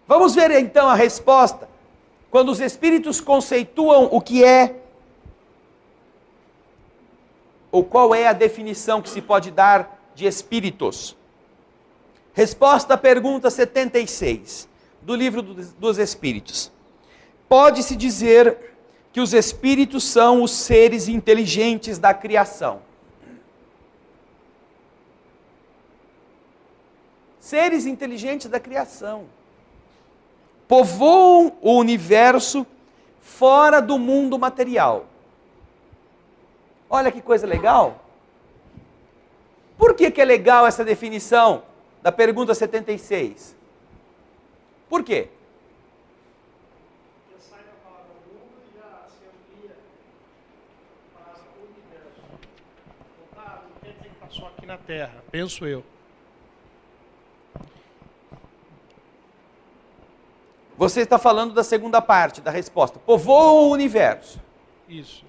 Speaker 1: Vamos ver então a resposta, quando os espíritos conceituam o que é, ou qual é a definição que se pode dar de espíritos. Resposta à pergunta 76, do Livro dos Espíritos. Pode-se dizer que os espíritos são os seres inteligentes da criação. Seres inteligentes da criação. Povoam o universo fora do mundo material. Olha que coisa legal. Por que é legal essa definição da pergunta 76? Por quê?
Speaker 5: Porque sai da palavra mundo e já se amplia para o universo. Não quer dizer que está só aqui na Terra, penso eu.
Speaker 1: Você está falando da segunda parte da resposta. Povoam o universo.
Speaker 5: Isso.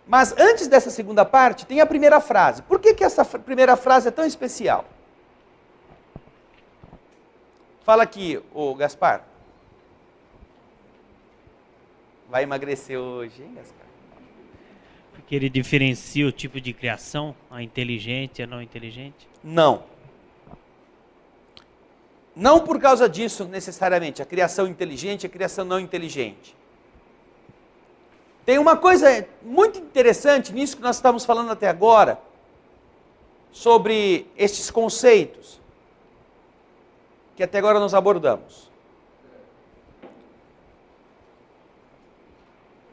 Speaker 1: Mas antes dessa segunda parte, tem a primeira frase. Por que essa primeira frase é tão especial? Fala aqui, ô Gaspar. Vai emagrecer hoje, hein, Gaspar?
Speaker 14: Porque ele diferencia o tipo de criação, a inteligente e a não inteligente?
Speaker 1: Não. Não por causa disso, necessariamente, a criação inteligente e a criação não inteligente. Tem uma coisa muito interessante nisso que nós estamos falando até agora, sobre estes conceitos, que até agora nós abordamos.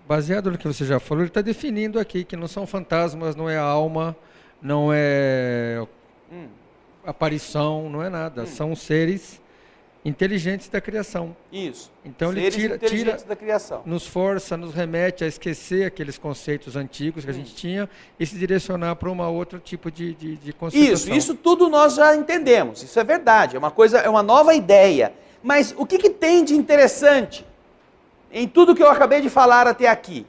Speaker 3: Baseado no que você já falou, ele está definindo aqui que não são fantasmas, não é alma, não é aparição, não é nada. São seres inteligentes da criação.
Speaker 1: Isso.
Speaker 3: Então
Speaker 1: seres
Speaker 3: ele
Speaker 1: inteligentes da criação.
Speaker 3: nos força, nos remete a esquecer aqueles conceitos antigos que a gente tinha e se direcionar para um outro tipo de conceituação.
Speaker 1: Isso tudo nós já entendemos. Isso é verdade. É uma nova ideia. Mas o que tem de interessante em tudo que eu acabei de falar até aqui?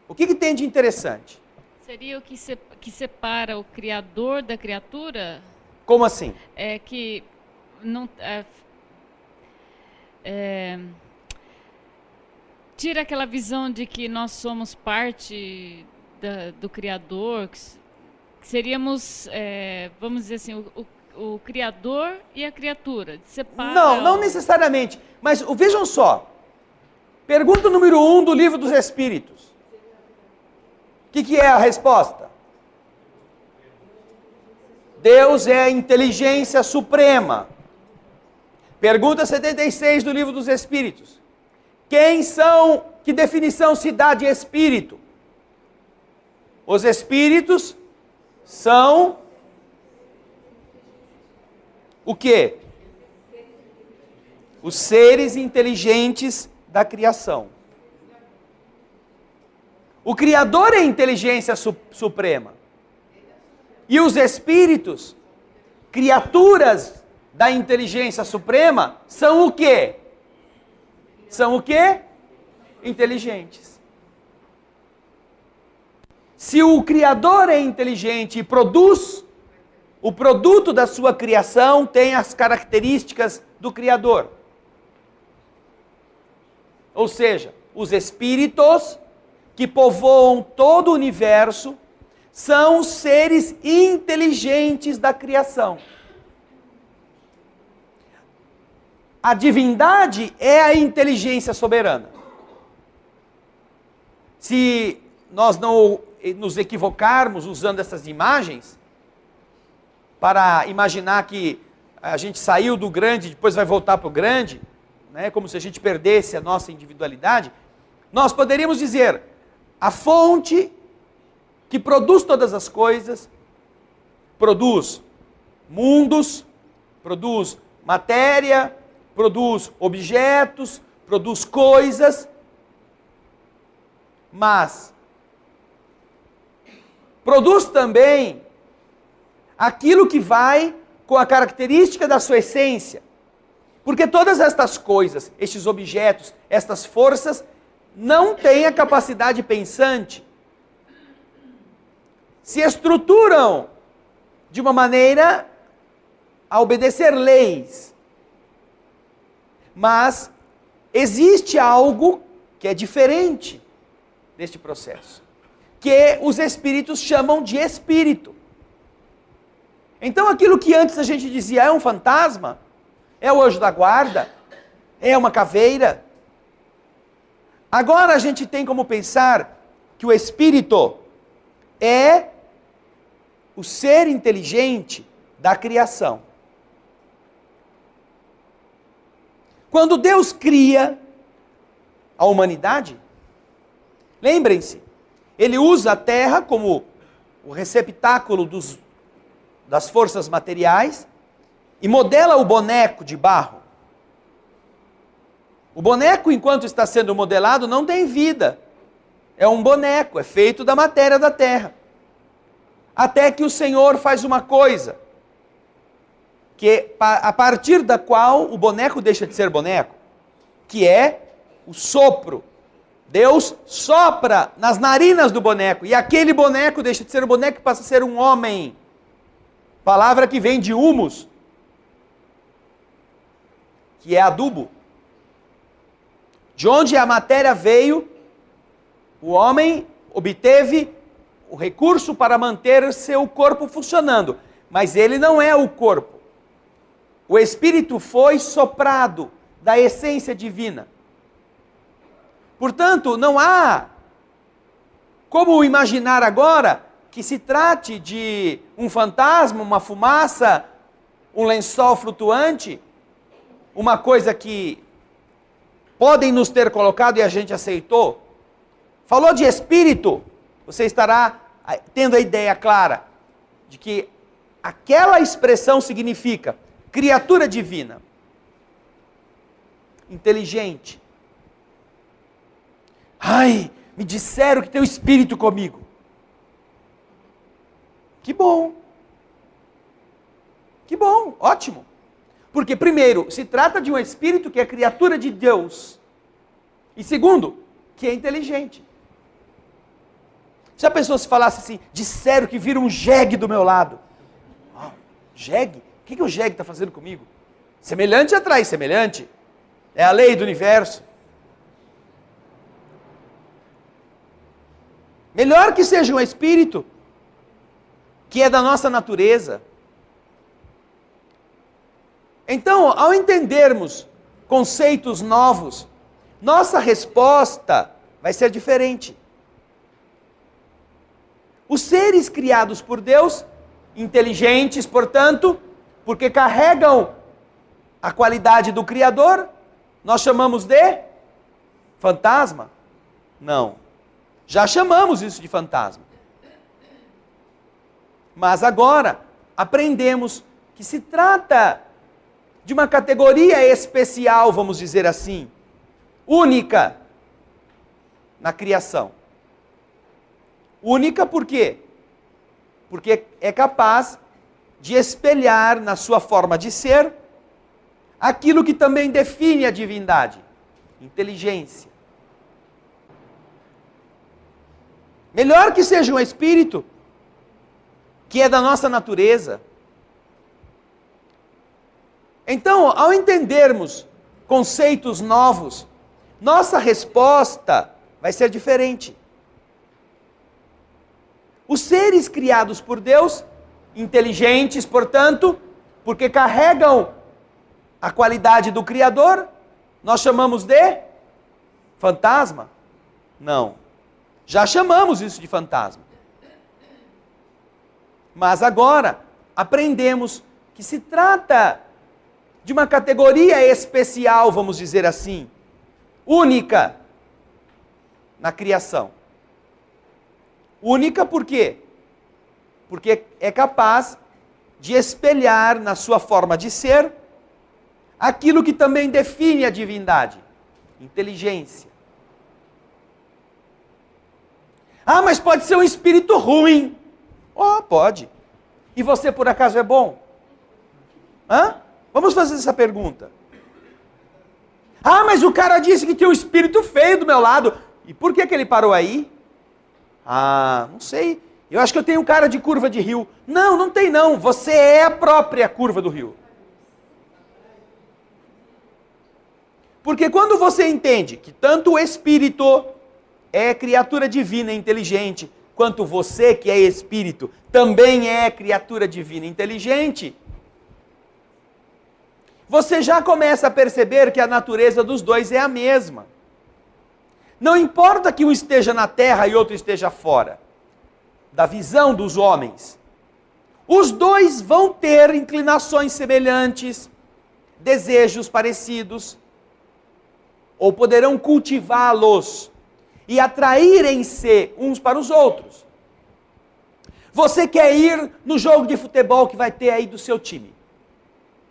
Speaker 1: O que tem de interessante?
Speaker 15: Seria o que separa o criador da criatura?
Speaker 1: Como assim?
Speaker 15: É que não tira aquela visão de que nós somos parte do criador, que seríamos, vamos dizer assim, o criador e a criatura. Separa
Speaker 1: não necessariamente. Mas vejam só. Pergunta número 1 do Livro dos Espíritos. O que é a resposta? Deus é a inteligência suprema. Pergunta 76 do Livro dos Espíritos. Que definição se dá de espírito? Os espíritos são o quê? Os seres inteligentes da criação. O Criador é a inteligência suprema. E os espíritos, criaturas da inteligência suprema, são o quê? São o quê? Inteligentes. Se o Criador é inteligente e produz, o produto da sua criação tem as características do Criador. Ou seja, os espíritos que povoam todo o universo são os seres inteligentes da criação. A divindade é a inteligência soberana. Se nós não nos equivocarmos usando essas imagens, para imaginar que a gente saiu do grande e depois vai voltar para o grande, né, como se a gente perdesse a nossa individualidade, nós poderíamos dizer, a fonte que produz todas as coisas, produz mundos, produz matéria, produz objetos, produz coisas, mas produz também aquilo que vai com a característica da sua essência. Porque todas estas coisas, estes objetos, estas forças, não têm a capacidade pensante. Se estruturam de uma maneira a obedecer leis. Mas existe algo que é diferente deste processo, que os espíritos chamam de espírito. Então aquilo que antes a gente dizia é um fantasma, é o anjo da guarda, é uma caveira. Agora a gente tem como pensar que o espírito é o ser inteligente da criação. Quando Deus cria a humanidade, lembrem-se, Ele usa a terra como o receptáculo das forças materiais e modela o boneco de barro. O boneco, enquanto está sendo modelado, não tem vida. É um boneco, é feito da matéria da terra. Até que o Senhor faz uma coisa, a partir da qual o boneco deixa de ser boneco, que é o sopro Deus sopra nas narinas do boneco, e aquele boneco deixa de ser um boneco e passa a ser um homem. Palavra que vem de humus, que é adubo. De onde a matéria veio, o homem obteve o recurso para manter seu corpo funcionando, mas ele não é o corpo. O Espírito foi soprado da essência divina. Portanto, não há como imaginar agora que se trate de um fantasma, uma fumaça, um lençol flutuante, uma coisa que podem nos ter colocado e a gente aceitou. Falou de espírito, você estará tendo a ideia clara de que aquela expressão significa criatura divina, inteligente. Ai, me disseram que tem um espírito comigo. Que bom. Que bom, ótimo. Porque, primeiro, se trata de um espírito que é criatura de Deus. E segundo, que é inteligente. Se a pessoa se falasse assim, disseram que viram um jegue do meu lado. Oh, jegue? O que o jegue está fazendo comigo? Semelhante atrai semelhante. É a lei do universo. Melhor que seja um espírito que é da nossa natureza. Então, ao entendermos conceitos novos, nossa resposta vai ser diferente. Os seres criados por Deus, inteligentes, portanto, porque carregam a qualidade do Criador, nós chamamos de fantasma? Não. Já chamamos isso de fantasma. Mas agora aprendemos que se trata de uma categoria especial, vamos dizer assim, única na criação. Única por quê? Porque é capaz de espelhar na sua forma de ser aquilo que também define a divindade, inteligência. Melhor que seja um espírito que é da nossa natureza. Então, ao entendermos conceitos novos, nossa resposta vai ser diferente. Os seres criados por Deus, inteligentes, portanto, porque carregam a qualidade do Criador, nós chamamos de fantasma? Não. Já chamamos isso de fantasma. Mas agora aprendemos que se trata de uma categoria especial, vamos dizer assim, única na criação. Única por quê? Porque é capaz de espelhar na sua forma de ser aquilo que também define a divindade, inteligência. Ah, mas pode ser um espírito ruim. Oh, pode. E você por acaso é bom? Hã? Vamos fazer essa pergunta. Ah, mas o cara disse que tem um espírito feio do meu lado. E por que ele parou aí? Ah, não sei. Eu acho que eu tenho um cara de curva de rio. Não, não tem não. Você é a própria curva do rio. Porque quando você entende que tanto o espírito é criatura divina e inteligente, quanto você, que é espírito, também é criatura divina e inteligente, você já começa a perceber que a natureza dos dois é a mesma. Não importa que um esteja na terra e outro esteja fora da visão dos homens. Os dois vão ter inclinações semelhantes, desejos parecidos, ou poderão cultivá-los e atraírem-se uns para os outros. Você quer ir no jogo de futebol que vai ter aí do seu time.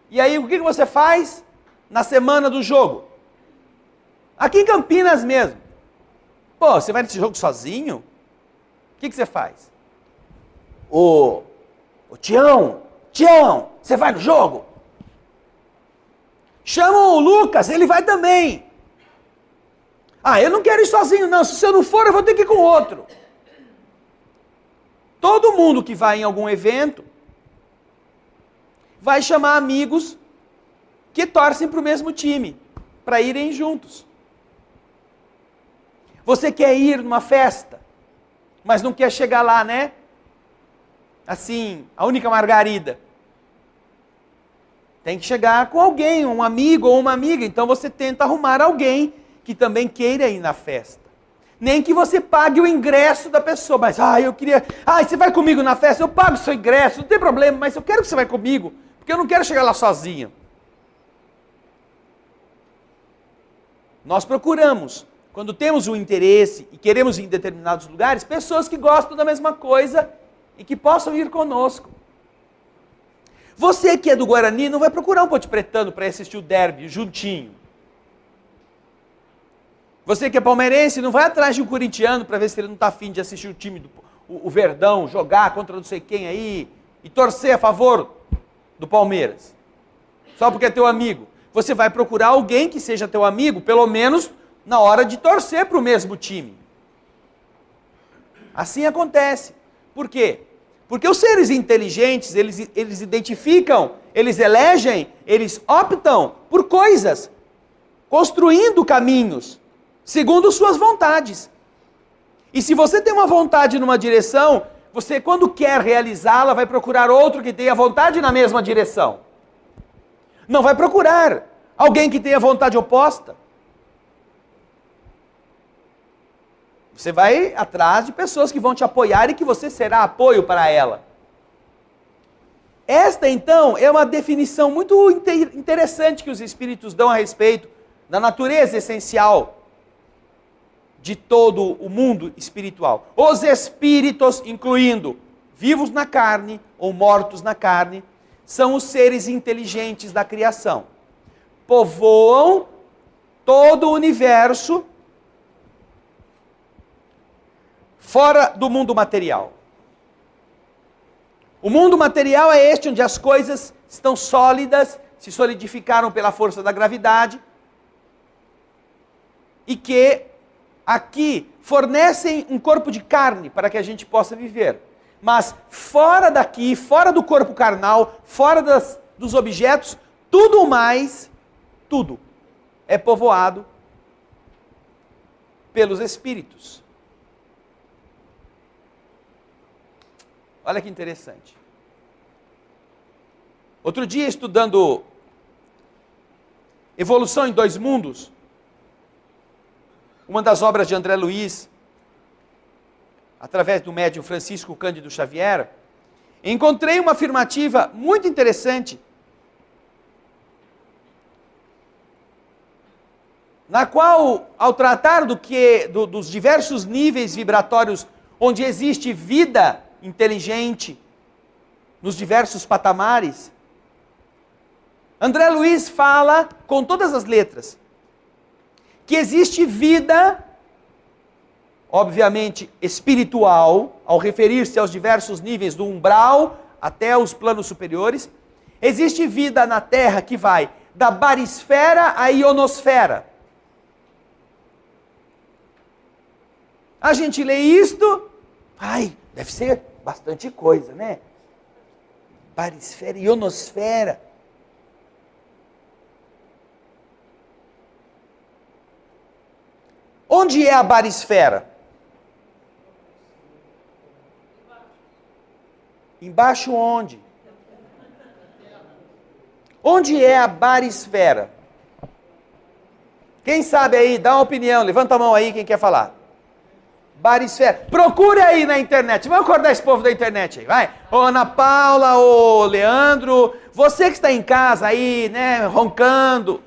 Speaker 1: E aí o que você faz na semana do jogo? Aqui em Campinas mesmo. Pô, você vai nesse jogo sozinho? O que você faz? Ô Tião, você vai no jogo? Chama o Lucas, ele vai também. Ah, eu não quero ir sozinho, não. Se eu não for, eu vou ter que ir com outro. Todo mundo que vai em algum evento vai chamar amigos que torcem para o mesmo time, para irem juntos. Você quer ir numa festa, mas não quer chegar lá, né? Assim, a única margarida. Tem que chegar com alguém, um amigo ou uma amiga. Então você tenta arrumar alguém que também queira ir na festa. Nem que você pague o ingresso da pessoa, mas eu queria... você vai comigo na festa? Eu pago o seu ingresso, não tem problema, mas eu quero que você vá comigo, porque eu não quero chegar lá sozinho. Nós procuramos, quando temos um interesse e queremos ir em determinados lugares, pessoas que gostam da mesma coisa e que possam ir conosco. Você que é do Guarani não vai procurar um Ponte Pretano para assistir o derby juntinho. Você que é palmeirense não vai atrás de um corintiano para ver se ele não está afim de assistir o time, o Verdão, jogar contra não sei quem aí e torcer a favor do Palmeiras. Só porque é teu amigo. Você vai procurar alguém que seja teu amigo, pelo menos na hora de torcer para o mesmo time. Assim acontece. Por quê? Porque os seres inteligentes, eles identificam, eles elegem, eles optam por coisas, construindo caminhos, segundo suas vontades. E se você tem uma vontade numa direção, você, quando quer realizá-la, vai procurar outro que tenha vontade na mesma direção. Não vai procurar alguém que tenha vontade oposta. Você vai atrás de pessoas que vão te apoiar e que você será apoio para ela. Esta, então, é uma definição muito interessante que os espíritos dão a respeito da natureza essencial de todo o mundo espiritual. Os espíritos, incluindo vivos na carne ou mortos na carne, são os seres inteligentes da criação. Povoam todo o universo fora do mundo material. O mundo material é este onde as coisas estão sólidas, se solidificaram pela força da gravidade e que aqui fornecem um corpo de carne para que a gente possa viver. Mas fora daqui, fora do corpo carnal, fora dos objetos, tudo mais, tudo é povoado pelos espíritos. Olha que interessante. Outro dia, estudando Evolução em Dois Mundos, uma das obras de André Luiz, através do médium Francisco Cândido Xavier, encontrei uma afirmativa muito interessante, na qual, ao tratar dos diversos níveis vibratórios onde existe vida inteligente, nos diversos patamares, André Luiz fala, com todas as letras, que existe vida, obviamente espiritual, ao referir-se aos diversos níveis do umbral até os planos superiores. Existe vida na Terra que vai da barisfera à ionosfera. A gente lê isto, deve ser bastante coisa, né? Barisfera, ionosfera. Onde é a barisfera? Embaixo onde? Onde é a barisfera? Quem sabe aí, dá uma opinião, levanta a mão aí quem quer falar. Barisfera. Procure aí na internet. Vamos acordar esse povo da internet aí, vai. Ô Ana Paula, ô Leandro, você que está em casa aí, né, roncando,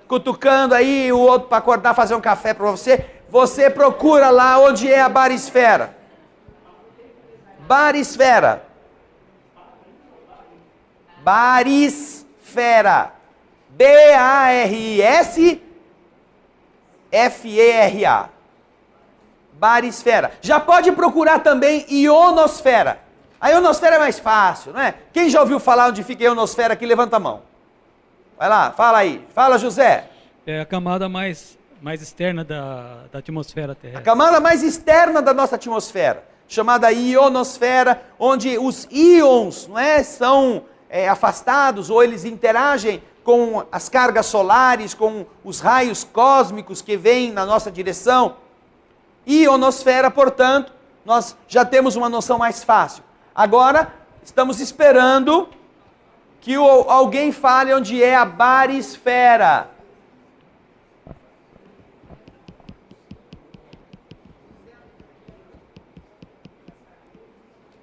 Speaker 1: cutucando aí o outro para acordar, fazer um café para você, você procura lá onde é a barisfera. Barisfera. Barisfera. B-A-R-I-S-F-E-R-A. Barisfera. Já pode procurar também ionosfera. A ionosfera é mais fácil, não é? Quem já ouviu falar onde fica a ionosfera aqui, levanta a mão. Vai lá, fala aí. Fala, José.
Speaker 7: É a camada mais mais externa da atmosfera
Speaker 1: A
Speaker 7: terrestre.
Speaker 1: camada mais externa da nossa atmosfera, chamada ionosfera, onde os íons, não é, são afastados ou eles interagem com as cargas solares, com os raios cósmicos que vêm na nossa direção. Ionosfera, portanto, nós já temos uma noção mais fácil. Agora, estamos esperando que alguém fale onde é a barisfera.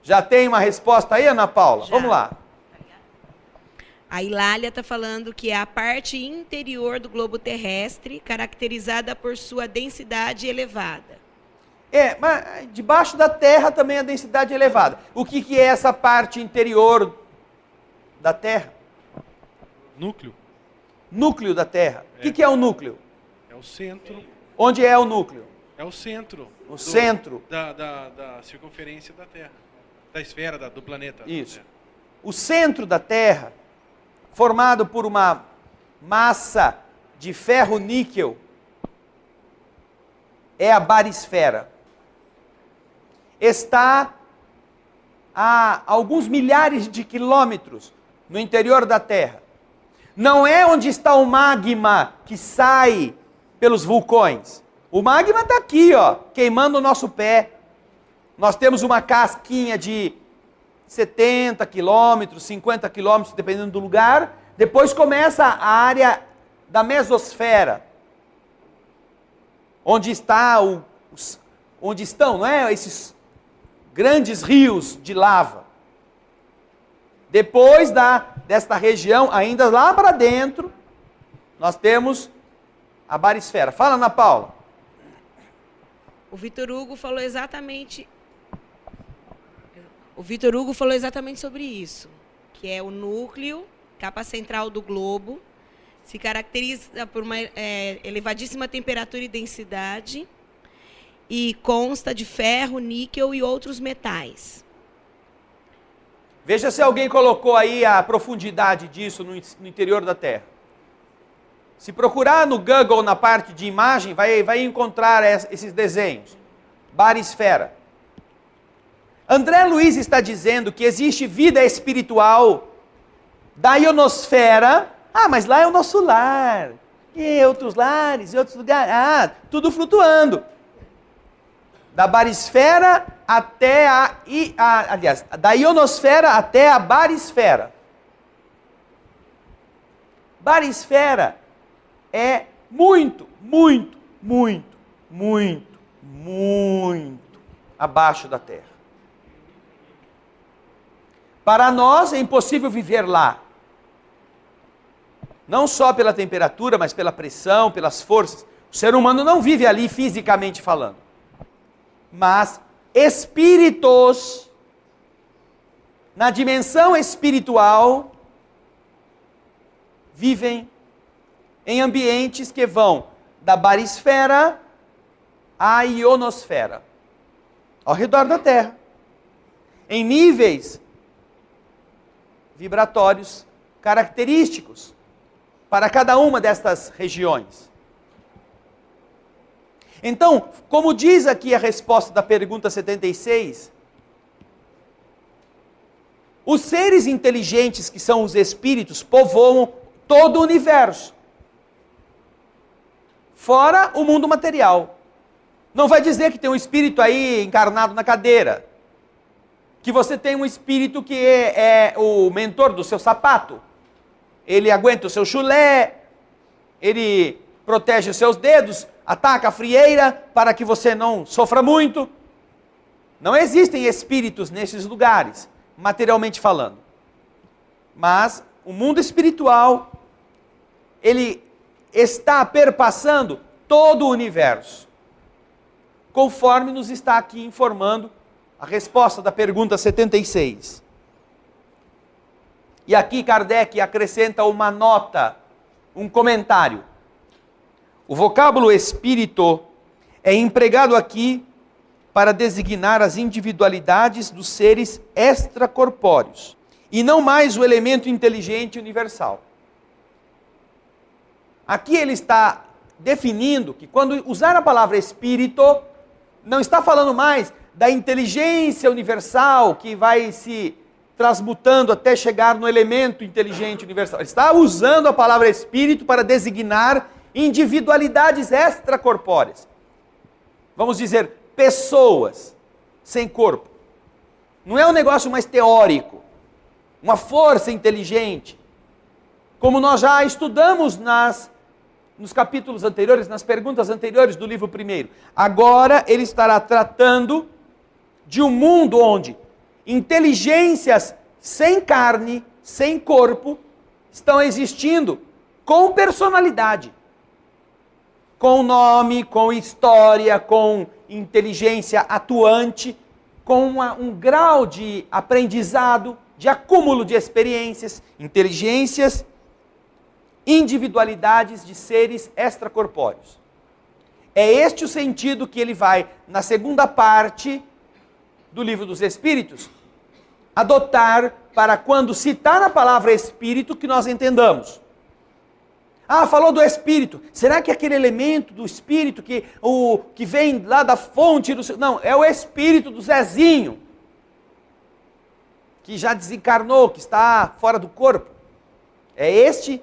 Speaker 1: Já tem uma resposta aí, Ana Paula?
Speaker 16: Já.
Speaker 1: Vamos lá.
Speaker 16: A Hilália está falando que é a parte interior do globo terrestre, caracterizada por sua densidade elevada.
Speaker 1: Mas debaixo da Terra também a densidade é elevada. O que é essa parte interior da Terra?
Speaker 5: Núcleo.
Speaker 1: Núcleo da Terra. O que é o núcleo?
Speaker 5: É o centro.
Speaker 1: Onde é o núcleo?
Speaker 5: É o centro.
Speaker 1: O centro.
Speaker 5: Da circunferência da Terra. Da esfera do planeta.
Speaker 1: Isso. O centro da Terra, formado por uma massa de ferro-níquel, é a barisfera. Está a alguns milhares de quilômetros no interior da Terra. Não é onde está o magma que sai pelos vulcões. O magma está aqui, ó, queimando o nosso pé. Nós temos uma casquinha de 70 quilômetros, 50 quilômetros, dependendo do lugar. Depois começa a área da mesosfera, onde estão, não é, esses grandes rios de lava. Depois desta região, ainda lá para dentro, nós temos a barisfera. Fala, Ana Paula.
Speaker 16: O Vitor Hugo falou exatamente sobre isso, que é o núcleo, capa central do globo, se caracteriza por uma elevadíssima temperatura e densidade e consta de ferro, níquel e outros metais.
Speaker 1: Veja se alguém colocou aí a profundidade disso no interior da Terra. Se procurar no Google, na parte de imagem, vai encontrar esses desenhos. Barisfera. André Luiz está dizendo que existe vida espiritual da ionosfera. Mas lá é o nosso lar. E outros lares, e outros lugares. Tudo flutuando. Da barisfera até da ionosfera até a barisfera. Barisfera é muito, muito, muito, muito, muito abaixo da Terra. Para nós é impossível viver lá. Não só pela temperatura, mas pela pressão, pelas forças. O ser humano não vive ali fisicamente falando. Mas espíritos, na dimensão espiritual, vivem em ambientes que vão da barisfera à ionosfera, ao redor da Terra, em níveis vibratórios característicos para cada uma destas regiões. Então, como diz aqui a resposta da pergunta 76, os seres inteligentes, que são os espíritos, povoam todo o universo, fora o mundo material. Não vai dizer que tem um espírito aí encarnado na cadeira, que você tem um espírito que é o mentor do seu sapato, ele aguenta o seu chulé, ele protege os seus dedos, ataca a frieira para que você não sofra muito. Não existem espíritos nesses lugares, materialmente falando. Mas o mundo espiritual, ele está perpassando todo o universo, conforme nos está aqui informando a resposta da pergunta 76. E aqui Kardec acrescenta uma nota, um comentário. O vocábulo espírito é empregado aqui para designar as individualidades dos seres extracorpóreos, e não mais o elemento inteligente universal. Aqui ele está definindo que quando usar a palavra espírito, não está falando mais da inteligência universal que vai se transmutando até chegar no elemento inteligente universal. Ele está usando a palavra espírito para designar individualidades extracorpóreas. Vamos dizer, pessoas sem corpo. Não é um negócio mais teórico, uma força inteligente, como nós já estudamos nos capítulos anteriores, nas perguntas anteriores do livro 1. Agora ele estará tratando de um mundo onde inteligências sem carne, sem corpo, estão existindo com personalidade, com nome, com história, com inteligência atuante, com um grau de aprendizado, de acúmulo de experiências, inteligências, individualidades de seres extracorpóreos. É este o sentido que ele vai, na segunda parte do Livro dos Espíritos, adotar para quando citar a palavra espírito que nós entendamos. Ah, falou do espírito. Será que é aquele elemento do espírito que vem lá da fonte do... Não, é o espírito do Zezinho, que já desencarnou, que está fora do corpo. É este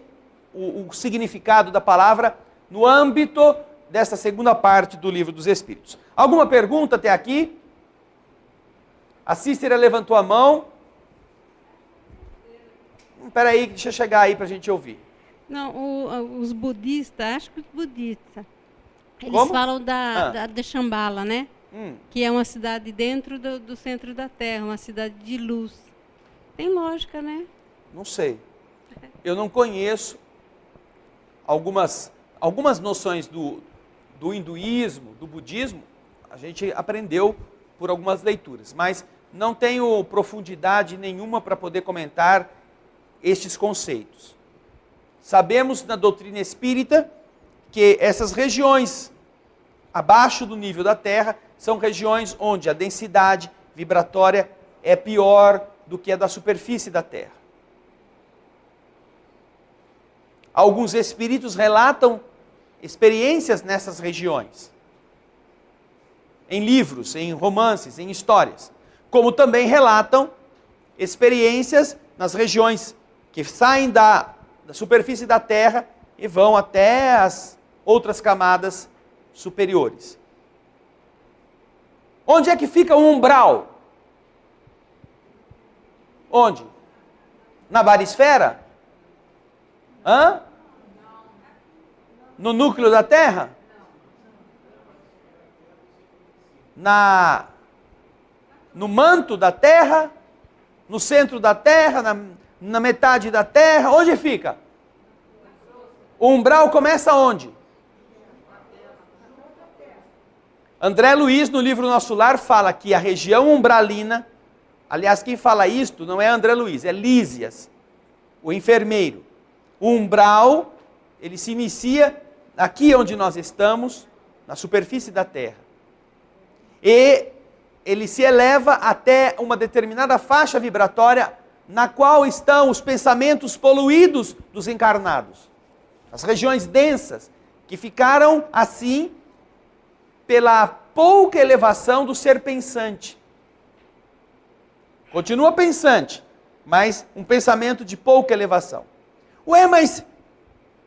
Speaker 1: o significado da palavra no âmbito dessa segunda parte do Livro dos Espíritos. Alguma pergunta até aqui? A Cícera levantou a mão. Espera aí, deixa eu chegar aí para a gente ouvir.
Speaker 11: Não, os budistas, acho que os budistas, eles
Speaker 1: Como?
Speaker 11: falam da Shambhala, né?
Speaker 1: Que
Speaker 11: é uma cidade dentro do centro da Terra, uma cidade de luz. Tem lógica, né?
Speaker 1: Não sei. Eu não conheço algumas noções do hinduísmo, do budismo, a gente aprendeu por algumas leituras, mas não tenho profundidade nenhuma para poder comentar estes conceitos. Sabemos na doutrina espírita que essas regiões abaixo do nível da Terra são regiões onde a densidade vibratória é pior do que a da superfície da Terra. Alguns espíritos relatam experiências nessas regiões, em livros, em romances, em histórias, como também relatam experiências nas regiões que saem da superfície da Terra e vão até as outras camadas superiores. Onde é que fica o umbral? Onde? Na barisfera? Hã? No núcleo da Terra? No manto da Terra? No centro da Terra? Na metade da Terra? Onde fica? O umbral começa onde? André Luiz, no livro Nosso Lar, fala que a região umbralina, aliás, quem fala isto não é André Luiz, é Lísias, o enfermeiro. O umbral, ele se inicia aqui onde nós estamos, na superfície da Terra. E ele se eleva até uma determinada faixa vibratória na qual estão os pensamentos poluídos dos encarnados. As regiões densas, que ficaram assim pela pouca elevação do ser pensante. Continua pensante, mas um pensamento de pouca elevação. Ué, mas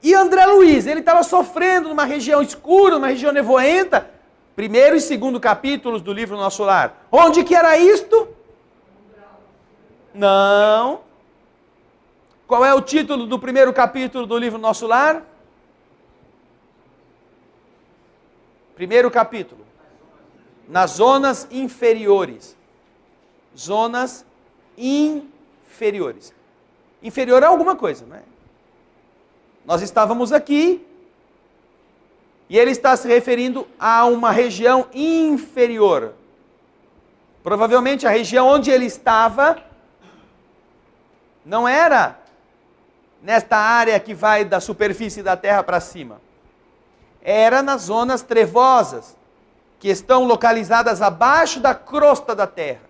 Speaker 1: e André Luiz? Ele estava sofrendo numa região escura, numa região nevoenta. 1º e 2º capítulos do livro Nosso Lar. Onde que era isto? Não. Qual é o título do 1º capítulo do livro Nosso Lar? 1º capítulo. Nas zonas inferiores. Zonas inferiores. Inferior a alguma coisa, não é? Nós estávamos aqui e ele está se referindo a uma região inferior. Provavelmente a região onde ele estava não era nesta área que vai da superfície da Terra para cima. Era nas zonas trevosas, que estão localizadas abaixo da crosta da Terra,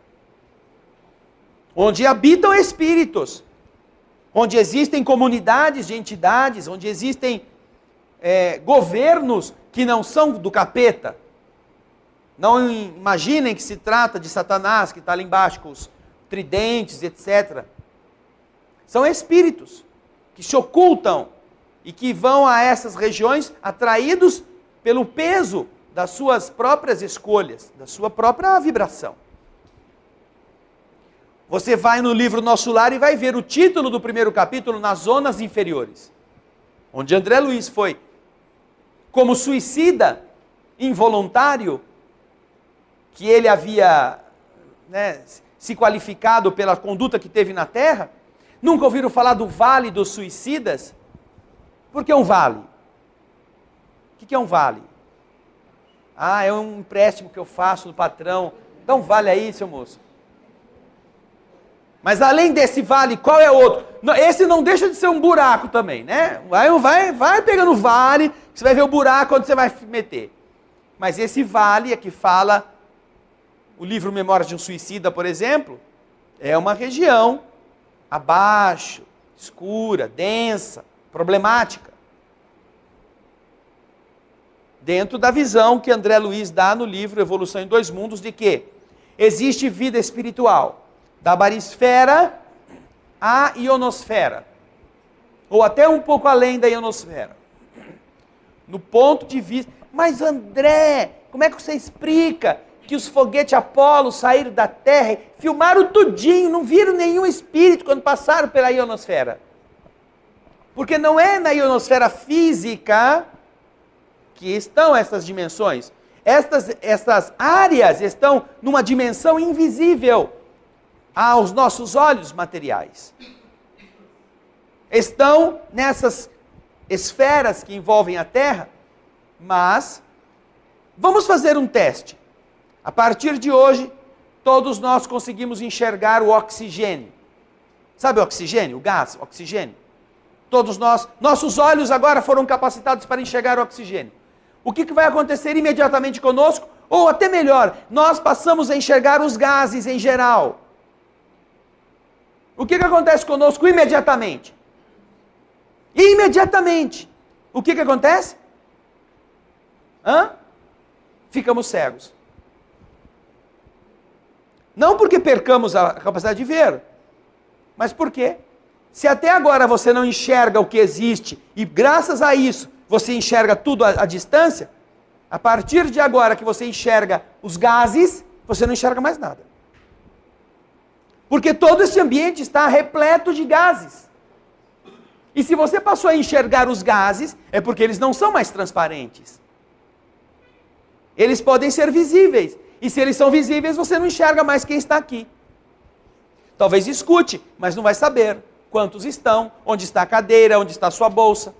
Speaker 1: onde habitam espíritos, onde existem comunidades de entidades, onde existem governos que não são do capeta. Não imaginem que se trata de Satanás, que está ali embaixo com os tridentes, etc. São espíritos que se ocultam e que vão a essas regiões atraídos pelo peso das suas próprias escolhas, da sua própria vibração. Você vai no livro Nosso Lar e vai ver o título do primeiro capítulo, Nas Zonas Inferiores, onde André Luiz foi, como suicida involuntário, que ele havia se qualificado pela conduta que teve na Terra. Nunca ouviram falar do Vale dos Suicidas? Por que um vale? O que é um vale? Ah, é um empréstimo que eu faço do patrão. Dá um vale aí, seu moço. Mas além desse vale, qual é outro? Esse não deixa de ser um buraco também, né? Vai pegando vale, você vai ver o buraco onde você vai meter. Mas esse vale é que fala, o livro Memórias de um Suicida, por exemplo, é uma região abaixo, escura, densa, problemática. Dentro da visão que André Luiz dá no livro Evolução em Dois Mundos, de que existe vida espiritual da barisfera à ionosfera, ou até um pouco além da ionosfera. No ponto de vista... Mas André, como é que você explica que os foguetes Apolo saíram da Terra e filmaram tudinho, não viram nenhum espírito quando passaram pela ionosfera? Porque não é na ionosfera física que estão essas dimensões. Estas áreas estão numa dimensão invisível aos nossos olhos materiais. Estão nessas esferas que envolvem a Terra, mas vamos fazer um teste. A partir de hoje, todos nós conseguimos enxergar o oxigênio. Sabe o oxigênio? O gás, oxigênio. Todos nós, nossos olhos agora foram capacitados para enxergar o oxigênio. O que vai acontecer imediatamente conosco? Ou até melhor, nós passamos a enxergar os gases em geral. O que acontece conosco imediatamente? Imediatamente. O que acontece? Ficamos cegos. Não porque percamos a capacidade de ver, mas porque, se até agora você não enxerga o que existe, e graças a isso você enxerga tudo à distância, a partir de agora que você enxerga os gases, você não enxerga mais nada. Porque todo esse ambiente está repleto de gases. E se você passou a enxergar os gases, é porque eles não são mais transparentes. Eles podem ser visíveis. E se eles são visíveis, você não enxerga mais quem está aqui. Talvez escute, mas não vai saber quantos estão, onde está a cadeira, onde está a sua bolsa.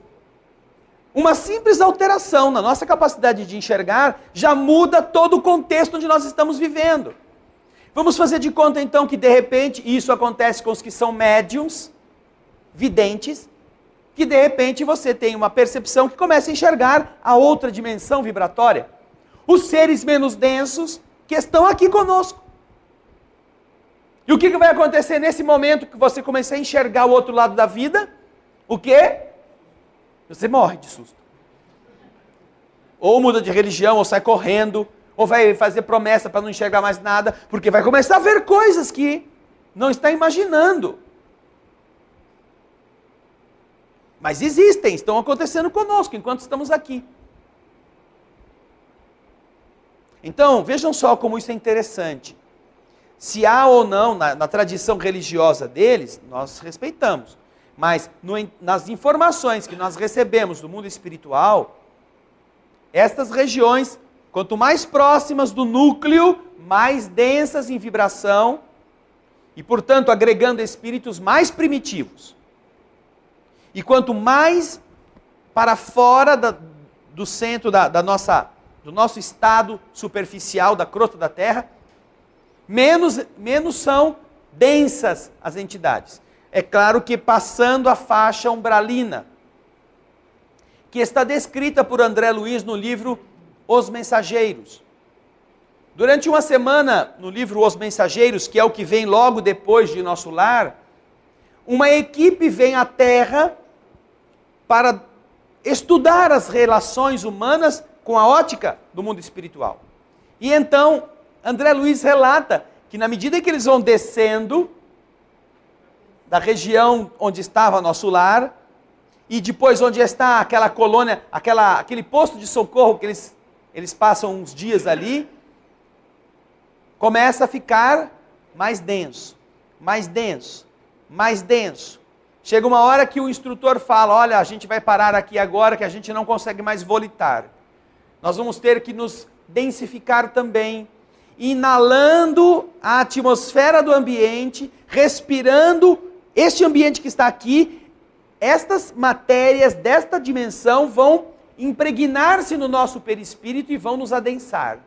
Speaker 1: Uma simples alteração na nossa capacidade de enxergar já muda todo o contexto onde nós estamos vivendo. Vamos fazer de conta então que de repente, isso acontece com os que são médiums, videntes, que de repente você tem uma percepção que começa a enxergar a outra dimensão vibratória. Os seres menos densos que estão aqui conosco. E o que vai acontecer nesse momento que você começar a enxergar o outro lado da vida? O quê? Você morre de susto. Ou muda de religião, ou sai correndo, ou vai fazer promessa para não enxergar mais nada, porque vai começar a ver coisas que não está imaginando. Mas existem, estão acontecendo conosco enquanto estamos aqui. Então, vejam só como isso é interessante. Se há ou não, na tradição religiosa deles, nós respeitamos. Mas nas informações que nós recebemos do mundo espiritual, estas regiões, quanto mais próximas do núcleo, mais densas em vibração, e portanto agregando espíritos mais primitivos. E quanto mais para fora do centro do nosso estado superficial, da crosta da Terra, menos são densas as entidades. É claro que passando a faixa umbralina, que está descrita por André Luiz no livro Os Mensageiros. Durante uma semana, no livro Os Mensageiros, que é o que vem logo depois de Nosso Lar, uma equipe vem à Terra para estudar as relações humanas com a ótica do mundo espiritual. E então, André Luiz relata que na medida em que eles vão descendo da região onde estava nosso lar, e depois onde está aquela colônia, aquele posto de socorro que eles passam uns dias ali, começa a ficar mais denso, mais denso, mais denso. Chega uma hora que o instrutor fala, olha, a gente vai parar aqui agora que a gente não consegue mais volitar. Nós vamos ter que nos densificar também, inalando a atmosfera do ambiente, respirando este ambiente que está aqui. Estas matérias desta dimensão vão impregnar-se no nosso perispírito e vão nos adensar.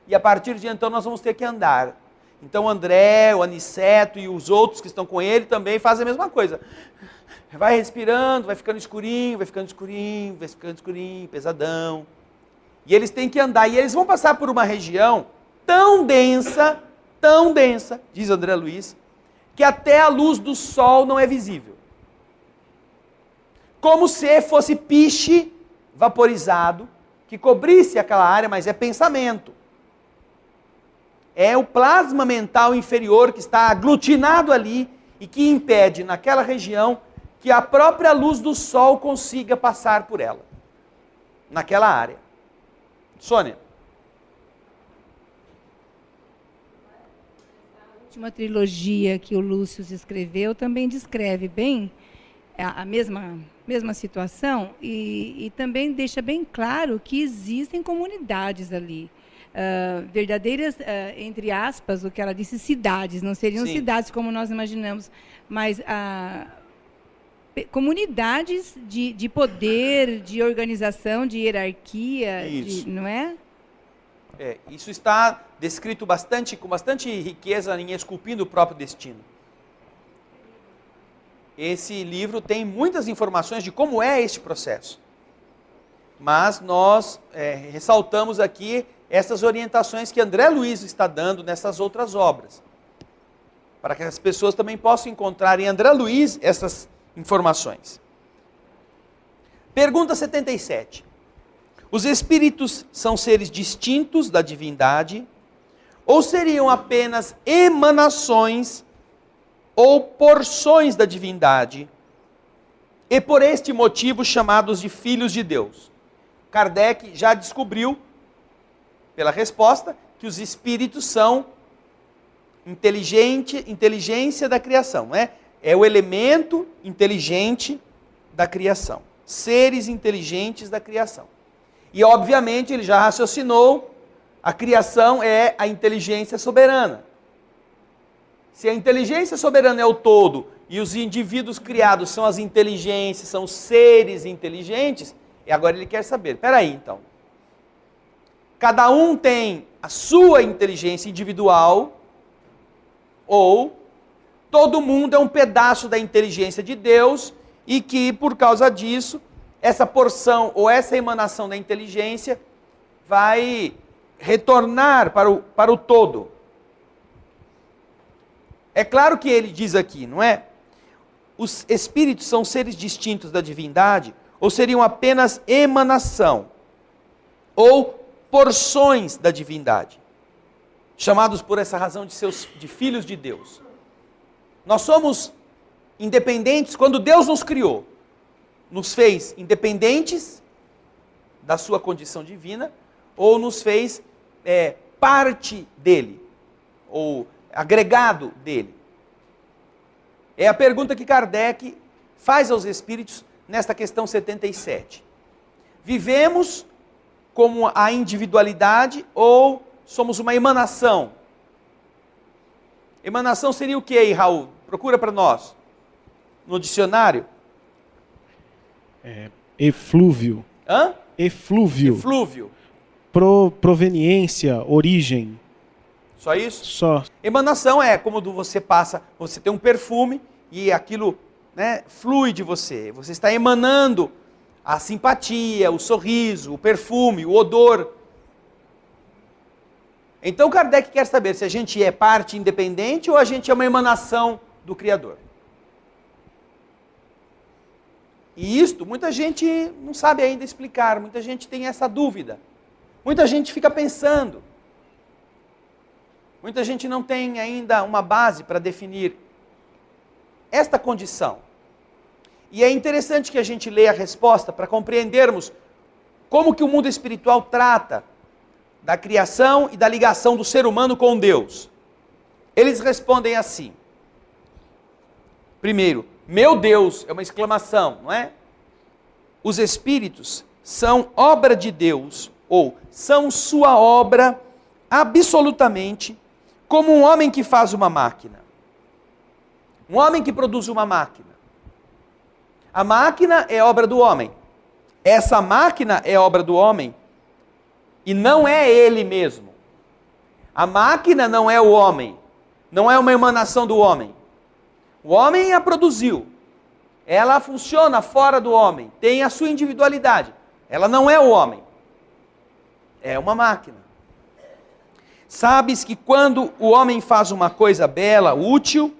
Speaker 1: E a partir de então nós vamos ter que andar. Então André, o Aniceto e os outros que estão com ele também fazem a mesma coisa. Vai respirando, vai ficando escurinho, vai ficando escurinho, vai ficando escurinho, pesadão. E eles têm que andar. E eles vão passar por uma região tão densa, diz André Luiz, que até a luz do sol não é visível. Como se fosse piche vaporizado que cobrisse aquela área, mas é pensamento. É o plasma mental inferior que está aglutinado ali e que impede naquela região que a própria luz do sol consiga passar por ela, naquela área. Sônia.
Speaker 4: A última trilogia que o Lúcio escreveu também descreve bem a mesma situação e também deixa bem claro que existem comunidades ali. Verdadeiras, entre aspas, o que ela disse, cidades. Não seriam cidades como nós imaginamos, mas comunidades de poder, de organização, de hierarquia, não é?
Speaker 1: Isso está descrito com bastante riqueza em Esculpindo o Próprio Destino. Esse livro tem muitas informações de como é este processo. Mas nós ressaltamos aqui essas orientações que André Luiz está dando nessas outras obras, para que as pessoas também possam encontrar em André Luiz essas informações. Pergunta 77. Os espíritos são seres distintos da divindade ou seriam apenas emanações ou porções da divindade e por este motivo chamados de filhos de Deus? Kardec já descobriu, pela resposta, que os espíritos são inteligência da criação, não é? É o elemento inteligente da criação. Seres inteligentes da criação. E, obviamente, ele já raciocinou, a criação é a inteligência soberana. Se a inteligência soberana é o todo e os indivíduos criados são as inteligências, são os seres inteligentes, e agora ele quer saber, peraí então, cada um tem a sua inteligência individual ou todo mundo é um pedaço da inteligência de Deus e que, por causa disso, essa porção ou essa emanação da inteligência vai retornar para o todo. É claro que ele diz aqui, não é? Os espíritos são seres distintos da divindade ou seriam apenas emanação ou porções da divindade, chamados por essa razão de filhos de Deus. Nós somos independentes quando Deus nos criou. Nos fez independentes da sua condição divina ou nos fez parte dele, ou agregado dele. É a pergunta que Kardec faz aos espíritos nesta questão 77. Vivemos como a individualidade ou somos uma emanação? Emanação seria o que aí, Raul? Procura para nós. No dicionário.
Speaker 5: Eflúvio.
Speaker 1: Hã?
Speaker 5: Eflúvio.
Speaker 1: Eflúvio.
Speaker 5: Proveniência, origem.
Speaker 1: Só isso?
Speaker 5: Só.
Speaker 1: Emanação é como você passa, você tem um perfume e aquilo, né, flui de você. Você está emanando a simpatia, o sorriso, o perfume, o odor. Então Kardec quer saber se a gente é parte independente ou a gente é uma emanação do Criador. E isto, muita gente não sabe ainda explicar, muita gente tem essa dúvida. Muita gente fica pensando. Muita gente não tem ainda uma base para definir esta condição. E é interessante que a gente leia a resposta para compreendermos como que o mundo espiritual trata da criação e da ligação do ser humano com Deus. Eles respondem assim. Primeiro, meu Deus, é uma exclamação, não é? Os espíritos são obra de Deus, ou são sua obra absolutamente, como um homem que faz uma máquina. Um homem que produz uma máquina. A máquina é obra do homem. Essa máquina é obra do homem e não é ele mesmo. A máquina não é o homem, não é uma emanação do homem. O homem a produziu. Ela funciona fora do homem, tem a sua individualidade. Ela não é o homem. É uma máquina. Sabes que quando o homem faz uma coisa bela, útil,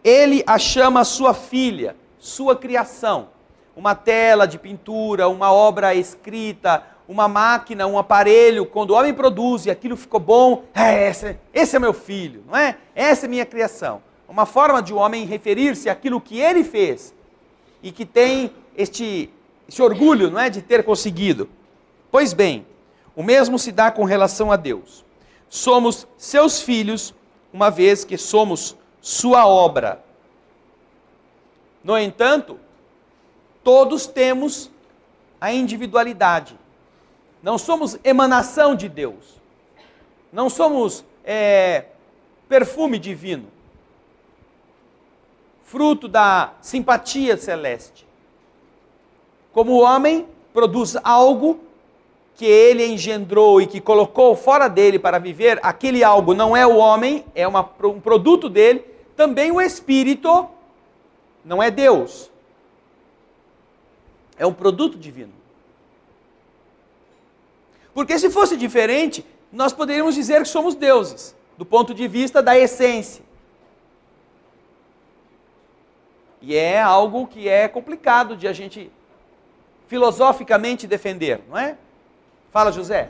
Speaker 1: ele a chama sua filha, sua criação. Uma tela de pintura, uma obra escrita, uma máquina, um aparelho, quando o homem produz e aquilo ficou bom, esse é meu filho, não é? Essa é minha criação. Uma forma de o homem referir-se àquilo que ele fez e que tem esse orgulho, não é, de ter conseguido. Pois bem, o mesmo se dá com relação a Deus. Somos seus filhos, uma vez que somos sua obra. No entanto, todos temos a individualidade. Não somos emanação de Deus. Não somos perfume divino. Fruto da simpatia celeste. Como o homem produz algo que ele engendrou e que colocou fora dele para viver, aquele algo não é o homem, é um produto dele, também o Espírito não é Deus. É um produto divino. Porque se fosse diferente, nós poderíamos dizer que somos deuses, do ponto de vista da essência. E é algo que é complicado de a gente filosoficamente defender, não é? Fala, José.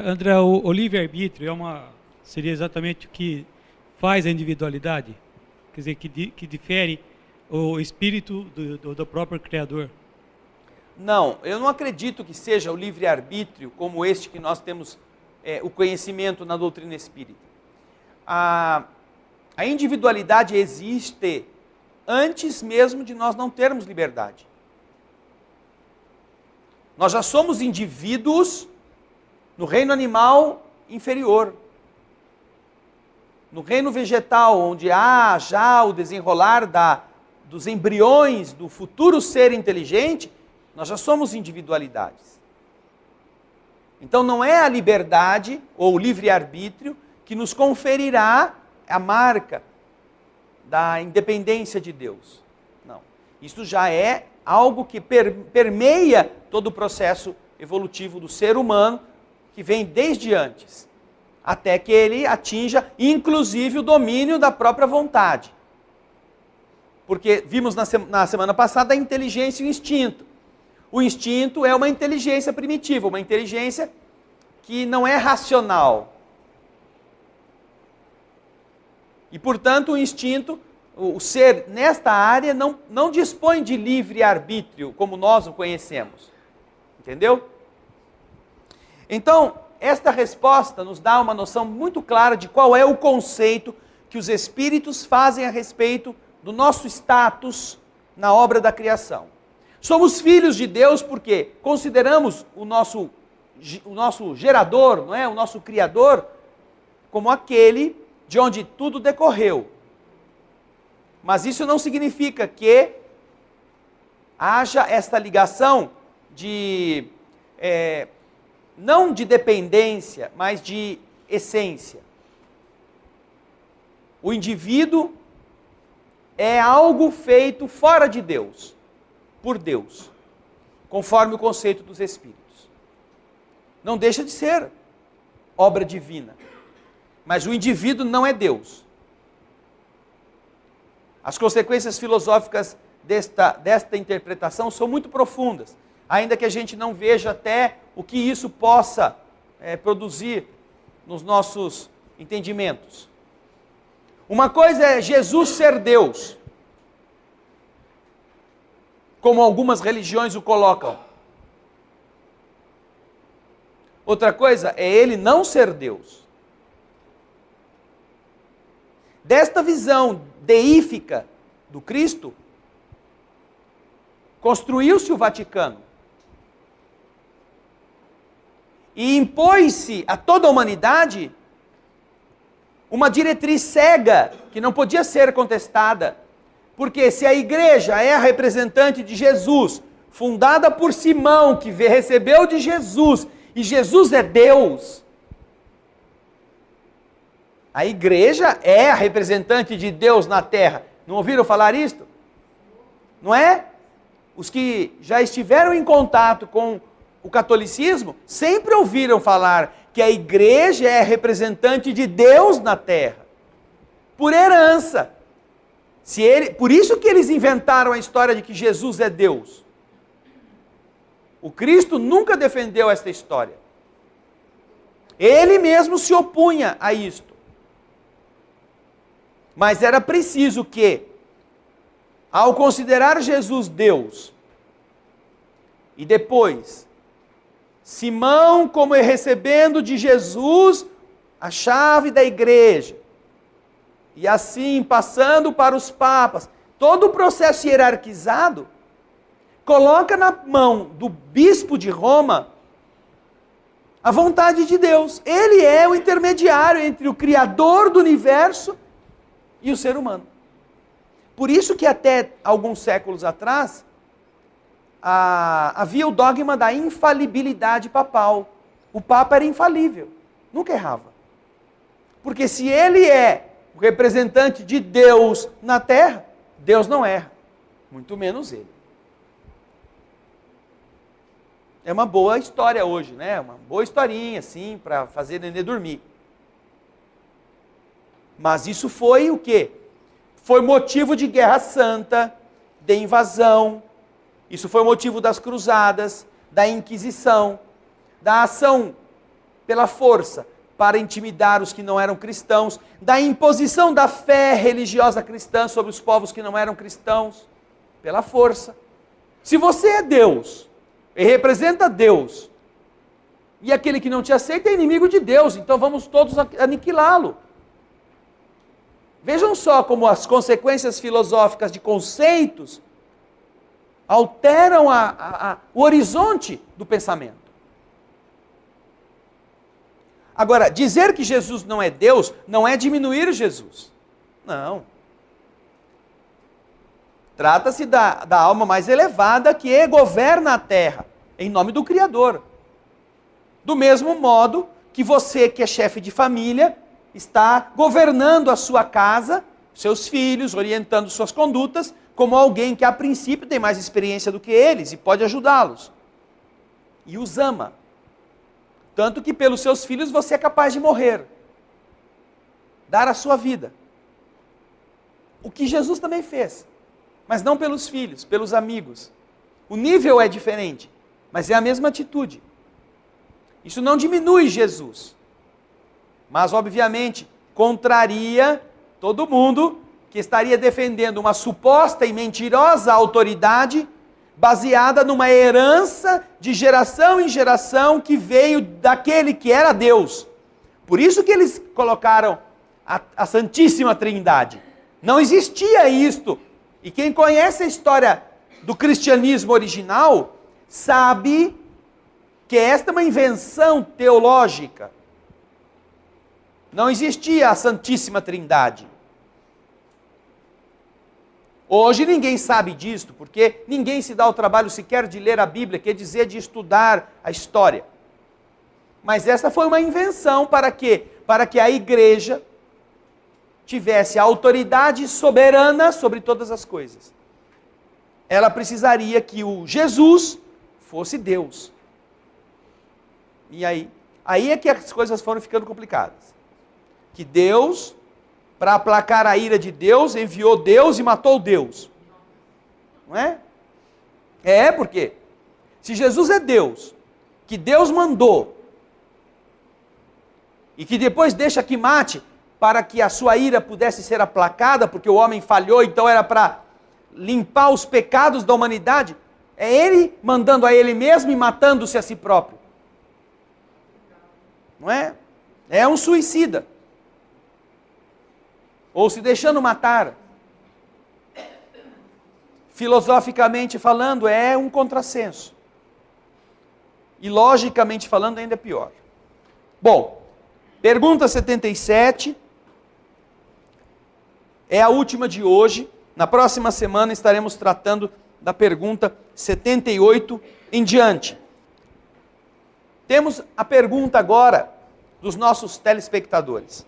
Speaker 7: André, o livre-arbítrio seria exatamente o que faz a individualidade? Quer dizer, que difere o espírito do próprio Criador?
Speaker 1: Não, eu não acredito que seja o livre-arbítrio como este que nós temos o conhecimento na doutrina espírita. A individualidade existe antes mesmo de nós não termos liberdade. Nós já somos indivíduos no reino animal inferior. No reino vegetal, onde há já o desenrolar dos embriões do futuro ser inteligente, nós já somos individualidades. Então não é a liberdade ou o livre-arbítrio que nos conferirá a marca da independência de Deus. Não. Isso já é algo que permeia todo o processo evolutivo do ser humano, que vem desde antes, até que ele atinja, inclusive, o domínio da própria vontade. Porque vimos na semana passada a inteligência e o instinto. O instinto é uma inteligência primitiva, uma inteligência que não é racional. E, portanto, o instinto, o ser nesta área, não dispõe de livre-arbítrio, como nós o conhecemos. Entendeu? Então, esta resposta nos dá uma noção muito clara de qual é o conceito que os espíritos fazem a respeito do nosso status na obra da criação. Somos filhos de Deus porque consideramos o nosso gerador, não é? O nosso criador, como aquele de onde tudo decorreu. Mas isso não significa que haja esta ligação não de dependência, mas de essência. O indivíduo é algo feito fora de Deus, por Deus, conforme o conceito dos Espíritos. Não deixa de ser obra divina, mas o indivíduo não é Deus. As consequências filosóficas desta interpretação são muito profundas, ainda que a gente não veja até o que isso possa produzir nos nossos entendimentos. Uma coisa é Jesus ser Deus, como algumas religiões o colocam. Outra coisa é ele não ser Deus. Desta visão deífica do Cristo, construiu-se o Vaticano. E impôs-se a toda a humanidade uma diretriz cega, que não podia ser contestada. Porque se a igreja é a representante de Jesus, fundada por Simão, que recebeu de Jesus, e Jesus é Deus, a igreja é a representante de Deus na terra. Não ouviram falar isto? Não é? Os que já estiveram em contato com o catolicismo sempre ouviram falar que a igreja é a representante de Deus na terra, por herança. Por isso que eles inventaram a história de que Jesus é Deus. O Cristo nunca defendeu esta história. Ele mesmo se opunha a isto. Mas era preciso que, ao considerar Jesus Deus, e depois, Simão como recebendo de Jesus a chave da igreja, e assim passando para os papas, todo o processo hierarquizado, coloca na mão do bispo de Roma a vontade de Deus. Ele é o intermediário entre o Criador do universo e o ser humano. Por isso que até alguns séculos atrás, havia o dogma da infalibilidade papal. O Papa era infalível, nunca errava. Porque se ele é o representante de Deus na terra, Deus não erra, muito menos ele. É uma boa história hoje, né? Uma boa historinha, assim, para fazer nenê dormir. Mas isso foi o quê? Foi motivo de guerra santa, de invasão. Isso foi motivo das cruzadas, da Inquisição, da ação pela força para intimidar os que não eram cristãos, da imposição da fé religiosa cristã sobre os povos que não eram cristãos, pela força. Se você é Deus e representa Deus, e aquele que não te aceita é inimigo de Deus, então vamos todos aniquilá-lo. Vejam só como as consequências filosóficas de conceitos alteram o horizonte do pensamento. Agora, dizer que Jesus não é Deus não é diminuir Jesus. Não. Trata-se da alma mais elevada que governa a terra, em nome do Criador. Do mesmo modo que você, que é chefe de família, está governando a sua casa, seus filhos, orientando suas condutas, como alguém que a princípio tem mais experiência do que eles e pode ajudá-los. E os ama. Tanto que pelos seus filhos você é capaz de morrer. Dar a sua vida. O que Jesus também fez. Mas não pelos filhos, pelos amigos. O nível é diferente, mas é a mesma atitude. Isso não diminui Jesus. Mas, obviamente, contraria todo mundo que estaria defendendo uma suposta e mentirosa autoridade baseada numa herança de geração em geração que veio daquele que era Deus. Por isso que eles colocaram a Santíssima Trindade. Não existia isto. E quem conhece a história do cristianismo original sabe que esta é uma invenção teológica. Não existia a Santíssima Trindade. Hoje ninguém sabe disto, porque ninguém se dá o trabalho sequer de ler a Bíblia, quer dizer, de estudar a história. Mas essa foi uma invenção para quê? Para que a igreja tivesse a autoridade soberana sobre todas as coisas. Ela precisaria que o Jesus fosse Deus. E aí é que as coisas foram ficando complicadas. Que Deus, para aplacar a ira de Deus, enviou Deus e matou Deus. Não é? Porque se Jesus é Deus, que Deus mandou, e que depois deixa que mate, para que a sua ira pudesse ser aplacada, porque o homem falhou, então era para limpar os pecados da humanidade, é ele mandando a ele mesmo e matando-se a si próprio. Não é? É um suicida. Ou se deixando matar. Filosoficamente falando, é um contrassenso. E logicamente falando, ainda é pior. Bom, pergunta 77 é a última de hoje. Na próxima semana estaremos tratando da pergunta 78 em diante. Temos a pergunta agora dos nossos telespectadores.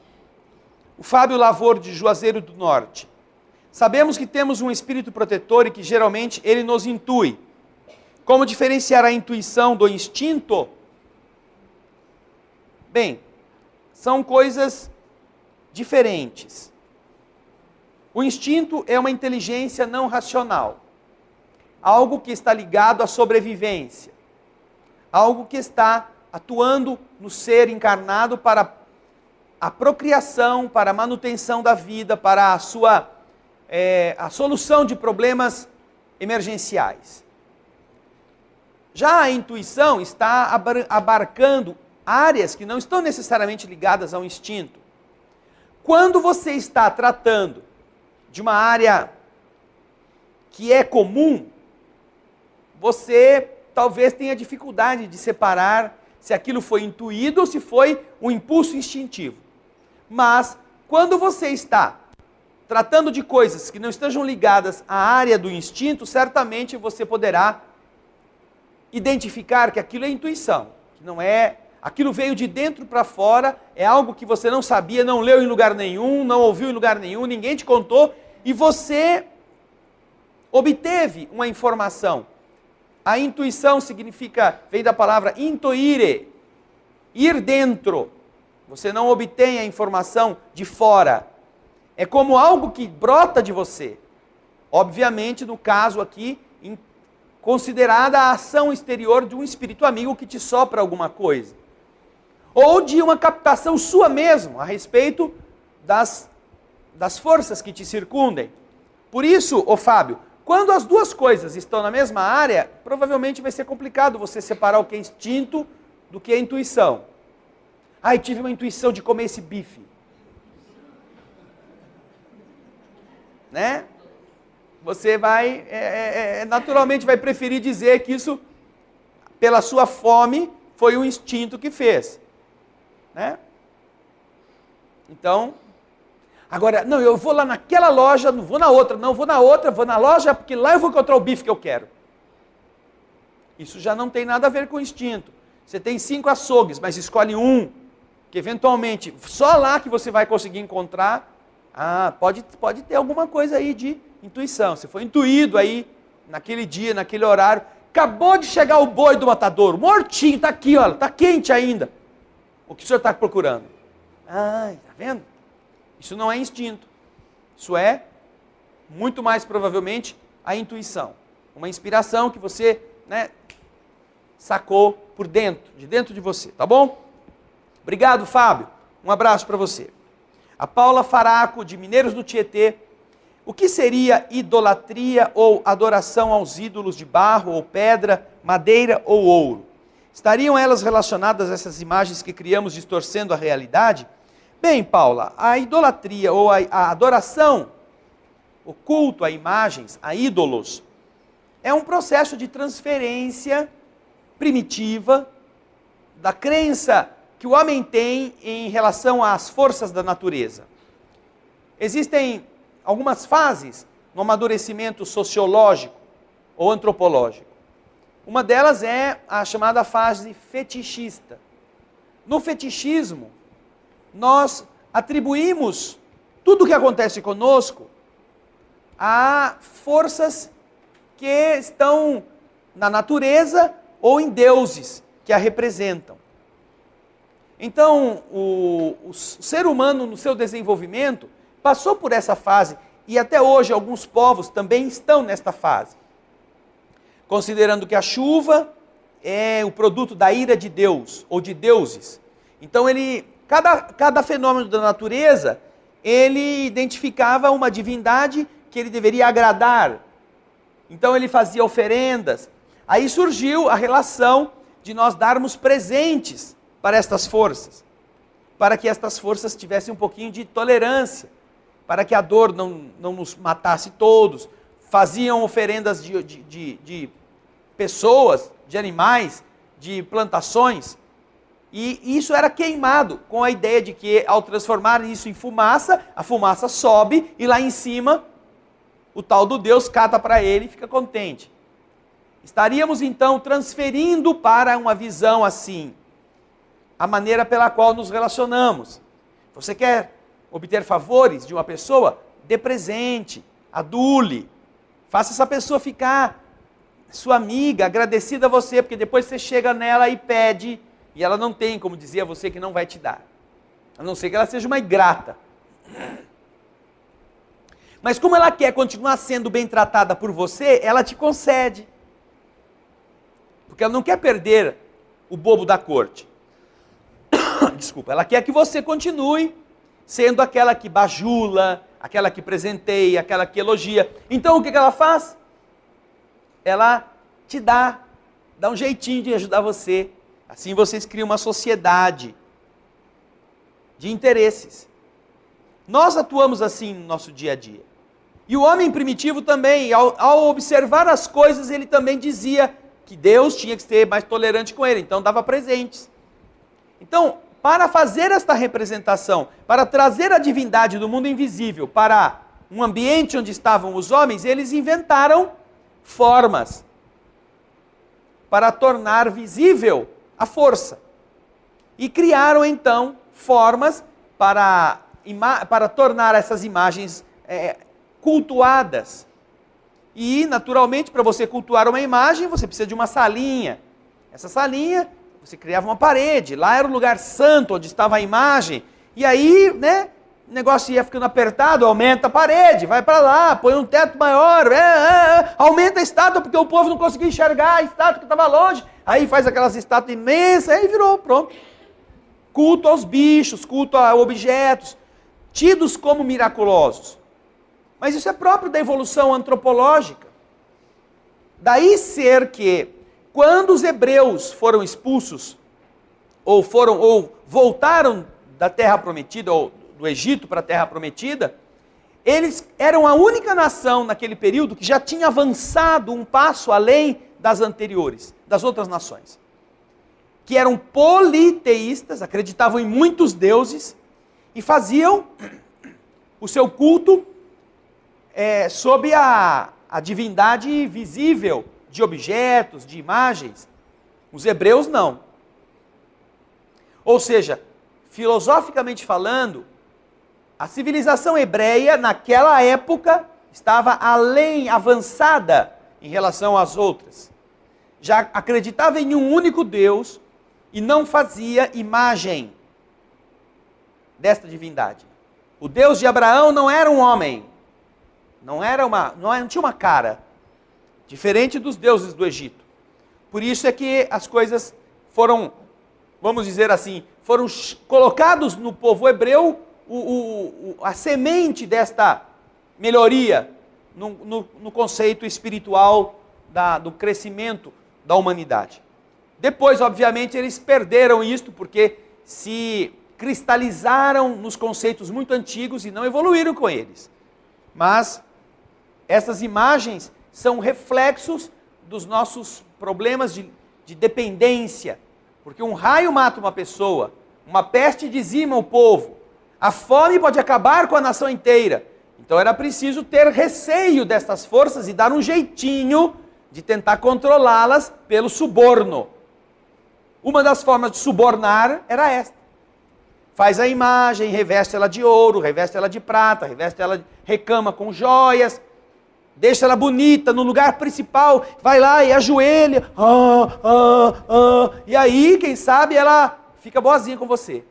Speaker 1: O Fábio Lavor, de Juazeiro do Norte. Sabemos que temos um espírito protetor e que geralmente ele nos intui. Como diferenciar a intuição do instinto? Bem, são coisas diferentes. O instinto é uma inteligência não racional. Algo que está ligado à sobrevivência. Algo que está atuando no ser encarnado para a procriação, para a manutenção da vida, para a solução de problemas emergenciais. Já a intuição está abarcando áreas que não estão necessariamente ligadas ao instinto. Quando você está tratando de uma área que é comum, você talvez tenha dificuldade de separar se aquilo foi intuído ou se foi um impulso instintivo. Mas, quando você está tratando de coisas que não estejam ligadas à área do instinto, certamente você poderá identificar que aquilo é intuição, que não é, aquilo veio de dentro para fora, é algo que você não sabia, não leu em lugar nenhum, não ouviu em lugar nenhum, ninguém te contou, e você obteve uma informação. A intuição vem da palavra intuire, ir dentro. Você não obtém a informação de fora. É como algo que brota de você. Obviamente, no caso aqui, considerada a ação exterior de um espírito amigo que te sopra alguma coisa. Ou de uma captação sua mesmo, a respeito das forças que te circundem. Por isso, Fábio, quando as duas coisas estão na mesma área, provavelmente vai ser complicado você separar o que é instinto do que é intuição. Tive uma intuição de comer esse bife. Né? Você vai, naturalmente vai preferir dizer que isso, pela sua fome, foi um instinto que fez. Né? Então, agora, não, eu vou lá naquela loja, não vou na outra, não, vou na outra, vou na loja, porque lá eu vou encontrar o bife que eu quero. Isso já não tem nada a ver com instinto. Você tem 5 açougues, mas escolhe um, que eventualmente, só lá que você vai conseguir encontrar. Pode ter alguma coisa aí de intuição. Você foi intuído aí, naquele dia, naquele horário. Acabou de chegar o boi do matadouro, mortinho, está aqui, olha, está quente ainda. O que o senhor está procurando? Tá vendo? Isso não é instinto. Isso é, muito mais provavelmente, a intuição. Uma inspiração que você, sacou por dentro, de dentro de você, tá bom? Obrigado, Fábio. Um abraço para você. A Paula Faraco, de Mineiros do Tietê. O que seria idolatria ou adoração aos ídolos de barro ou pedra, madeira ou ouro? Estariam elas relacionadas a essas imagens que criamos distorcendo a realidade? Bem, Paula, a idolatria ou a adoração, o culto a imagens, a ídolos, é um processo de transferência primitiva da crença que o homem tem em relação às forças da natureza. Existem algumas fases no amadurecimento sociológico ou antropológico. Uma delas é a chamada fase fetichista. No fetichismo, nós atribuímos tudo o que acontece conosco a forças que estão na natureza ou em deuses que a representam. Então, o ser humano, no seu desenvolvimento, passou por essa fase, e até hoje alguns povos também estão nesta fase. considerando que a chuva é o produto da ira de Deus, ou de deuses. Então cada fenômeno da natureza, ele identificava uma divindade que ele deveria agradar. Então ele fazia oferendas. Aí surgiu a relação de nós darmos presentes para estas forças, para que estas forças tivessem um pouquinho de tolerância, para que a dor não nos matasse todos. Faziam oferendas de pessoas, de animais, de plantações, e isso era queimado, com a ideia de que ao transformar isso em fumaça, a fumaça sobe e lá em cima o tal do Deus cata para ele e fica contente. Estaríamos então transferindo para uma visão assim, a maneira pela qual nos relacionamos. Você quer obter favores de uma pessoa? Dê presente, adule, faça essa pessoa ficar sua amiga, agradecida a você, porque depois você chega nela e pede, e ela não tem como dizer a você que não vai te dar. A não ser que ela seja uma ingrata. Mas como ela quer continuar sendo bem tratada por você, ela te concede. Porque ela não quer perder o bobo da corte. Desculpa, ela quer que você continue sendo aquela que bajula, aquela que presenteia, aquela que elogia. Então o que ela faz? Ela te dá um jeitinho de ajudar você. Assim vocês criam uma sociedade de interesses. Nós atuamos assim no nosso dia a dia. E o homem primitivo também, ao observar as coisas, ele também dizia que Deus tinha que ser mais tolerante com ele, então dava presentes. Então, para fazer esta representação, para trazer a divindade do mundo invisível para um ambiente onde estavam os homens, eles inventaram formas para tornar visível a força. E criaram então formas para tornar essas imagens cultuadas. E, naturalmente, para você cultuar uma imagem, você precisa de uma salinha. Essa salinha, você criava uma parede. Lá era o lugar santo onde estava a imagem. E aí, né, o negócio ia ficando apertado, aumenta a parede, vai para lá, põe um teto maior, aumenta a estátua, porque o povo não conseguia enxergar a estátua que estava longe. Aí faz aquelas estátuas imensas, aí virou, pronto. Culto aos bichos, culto a objetos, tidos como miraculosos. Mas isso é próprio da evolução antropológica. Daí ser que, quando os hebreus foram expulsos, ou voltaram da Terra Prometida, ou do Egito para a Terra Prometida, eles eram a única nação naquele período que já tinha avançado um passo além das anteriores, das outras nações. Que eram politeístas, acreditavam em muitos deuses, e faziam o seu culto sob a divindade visível de objetos, de imagens. Os hebreus não. Ou seja, filosoficamente falando, a civilização hebreia naquela época estava avançada em relação às outras. Já acreditava em um único Deus e não fazia imagem desta divindade. O Deus de Abraão não era um homem. Não tinha uma cara, diferente dos deuses do Egito. Por isso é que as coisas foram, vamos dizer assim, foram colocados no povo hebreu a semente desta melhoria no conceito espiritual do crescimento da humanidade. Depois, obviamente, eles perderam isto porque se cristalizaram nos conceitos muito antigos e não evoluíram com eles. Mas essas imagens são reflexos dos nossos problemas de dependência. Porque um raio mata uma pessoa, uma peste dizima o povo, a fome pode acabar com a nação inteira. Então era preciso ter receio destas forças e dar um jeitinho de tentar controlá-las pelo suborno. Uma das formas de subornar era esta. Faz a imagem, reveste ela de ouro, reveste ela de prata, recama com joias, deixa ela bonita no lugar principal, vai lá e ajoelha, e aí, quem sabe, ela fica boazinha com você.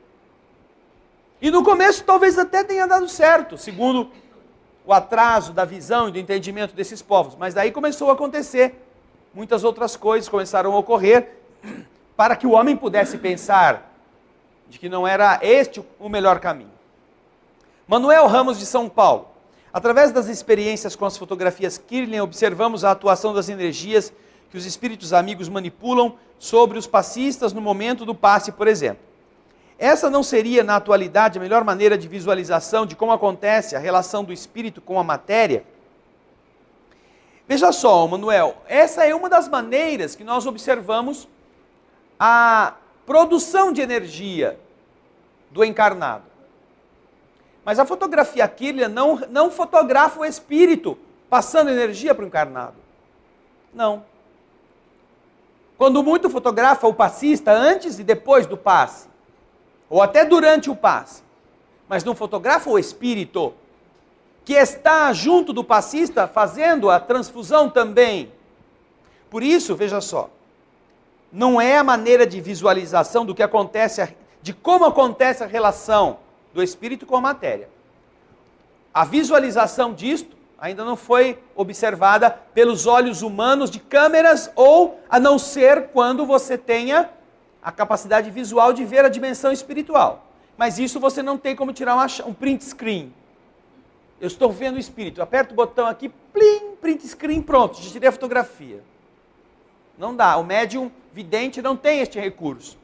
Speaker 1: E no começo talvez até tenha dado certo, segundo o atraso da visão e do entendimento desses povos, mas daí começou a acontecer muitas outras coisas começaram a ocorrer para que o homem pudesse pensar de que não era este o melhor caminho. Manuel Ramos de São Paulo. Através das experiências com as fotografias Kirlian, observamos a atuação das energias que os espíritos amigos manipulam sobre os passistas no momento do passe, por exemplo. Essa não seria, na atualidade, a melhor maneira de visualização de como acontece a relação do espírito com a matéria? Veja só, Manuel, essa é uma das maneiras que nós observamos a produção de energia do encarnado. Mas a fotografia Kirlian não fotografa o espírito passando energia para o encarnado. Não. Quando muito fotografa o passista antes e depois do passe, ou até durante o passe, mas não fotografa o espírito que está junto do passista fazendo a transfusão também. Por isso, veja só, não é a maneira de visualização do que acontece, de como acontece a relação do espírito com a matéria. A visualização disto ainda não foi observada pelos olhos humanos de câmeras, ou a não ser quando você tenha a capacidade visual de ver a dimensão espiritual. Mas isso você não tem como tirar um print screen. Eu estou vendo o espírito, eu aperto o botão aqui, plim, print screen, pronto, já tirei a fotografia. Não dá, o médium vidente não tem este recurso.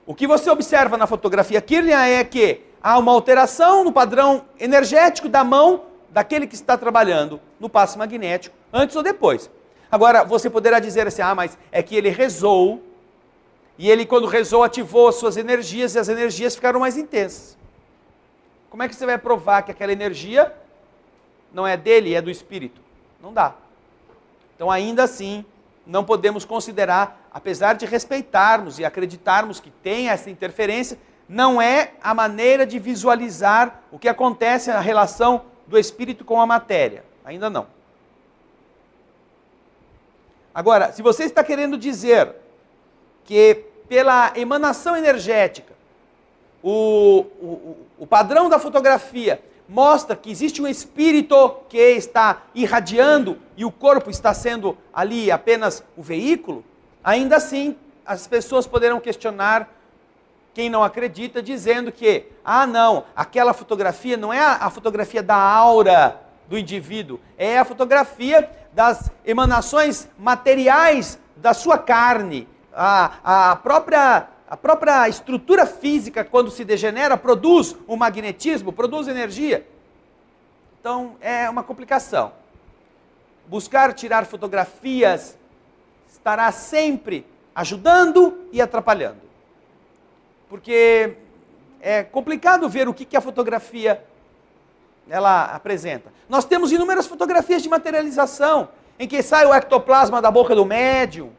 Speaker 1: O que você observa na fotografia Kirlian é que há uma alteração no padrão energético da mão daquele que está trabalhando no passe magnético, antes ou depois. Agora, você poderá dizer assim, mas é que ele rezou, e ele, quando rezou, ativou as suas energias, e as energias ficaram mais intensas. Como é que você vai provar que aquela energia não é dele, é do espírito? Não dá. Então, ainda assim, não podemos considerar, apesar de respeitarmos e acreditarmos que tem essa interferência, não é a maneira de visualizar o que acontece na relação do espírito com a matéria. Ainda não. Agora, se você está querendo dizer que pela emanação energética, o padrão da fotografia mostra que existe um espírito que está irradiando e o corpo está sendo ali apenas o veículo, ainda assim as pessoas poderão questionar quem não acredita, dizendo que, não, aquela fotografia não é a fotografia da aura do indivíduo, é a fotografia das emanações materiais da sua carne. A própria estrutura física, quando se degenera, produz um magnetismo, produz energia. Então, é uma complicação. Buscar tirar fotografias estará sempre ajudando e atrapalhando. Porque é complicado ver o que a fotografia ela apresenta. Nós temos inúmeras fotografias de materialização, em que sai o ectoplasma da boca do médium,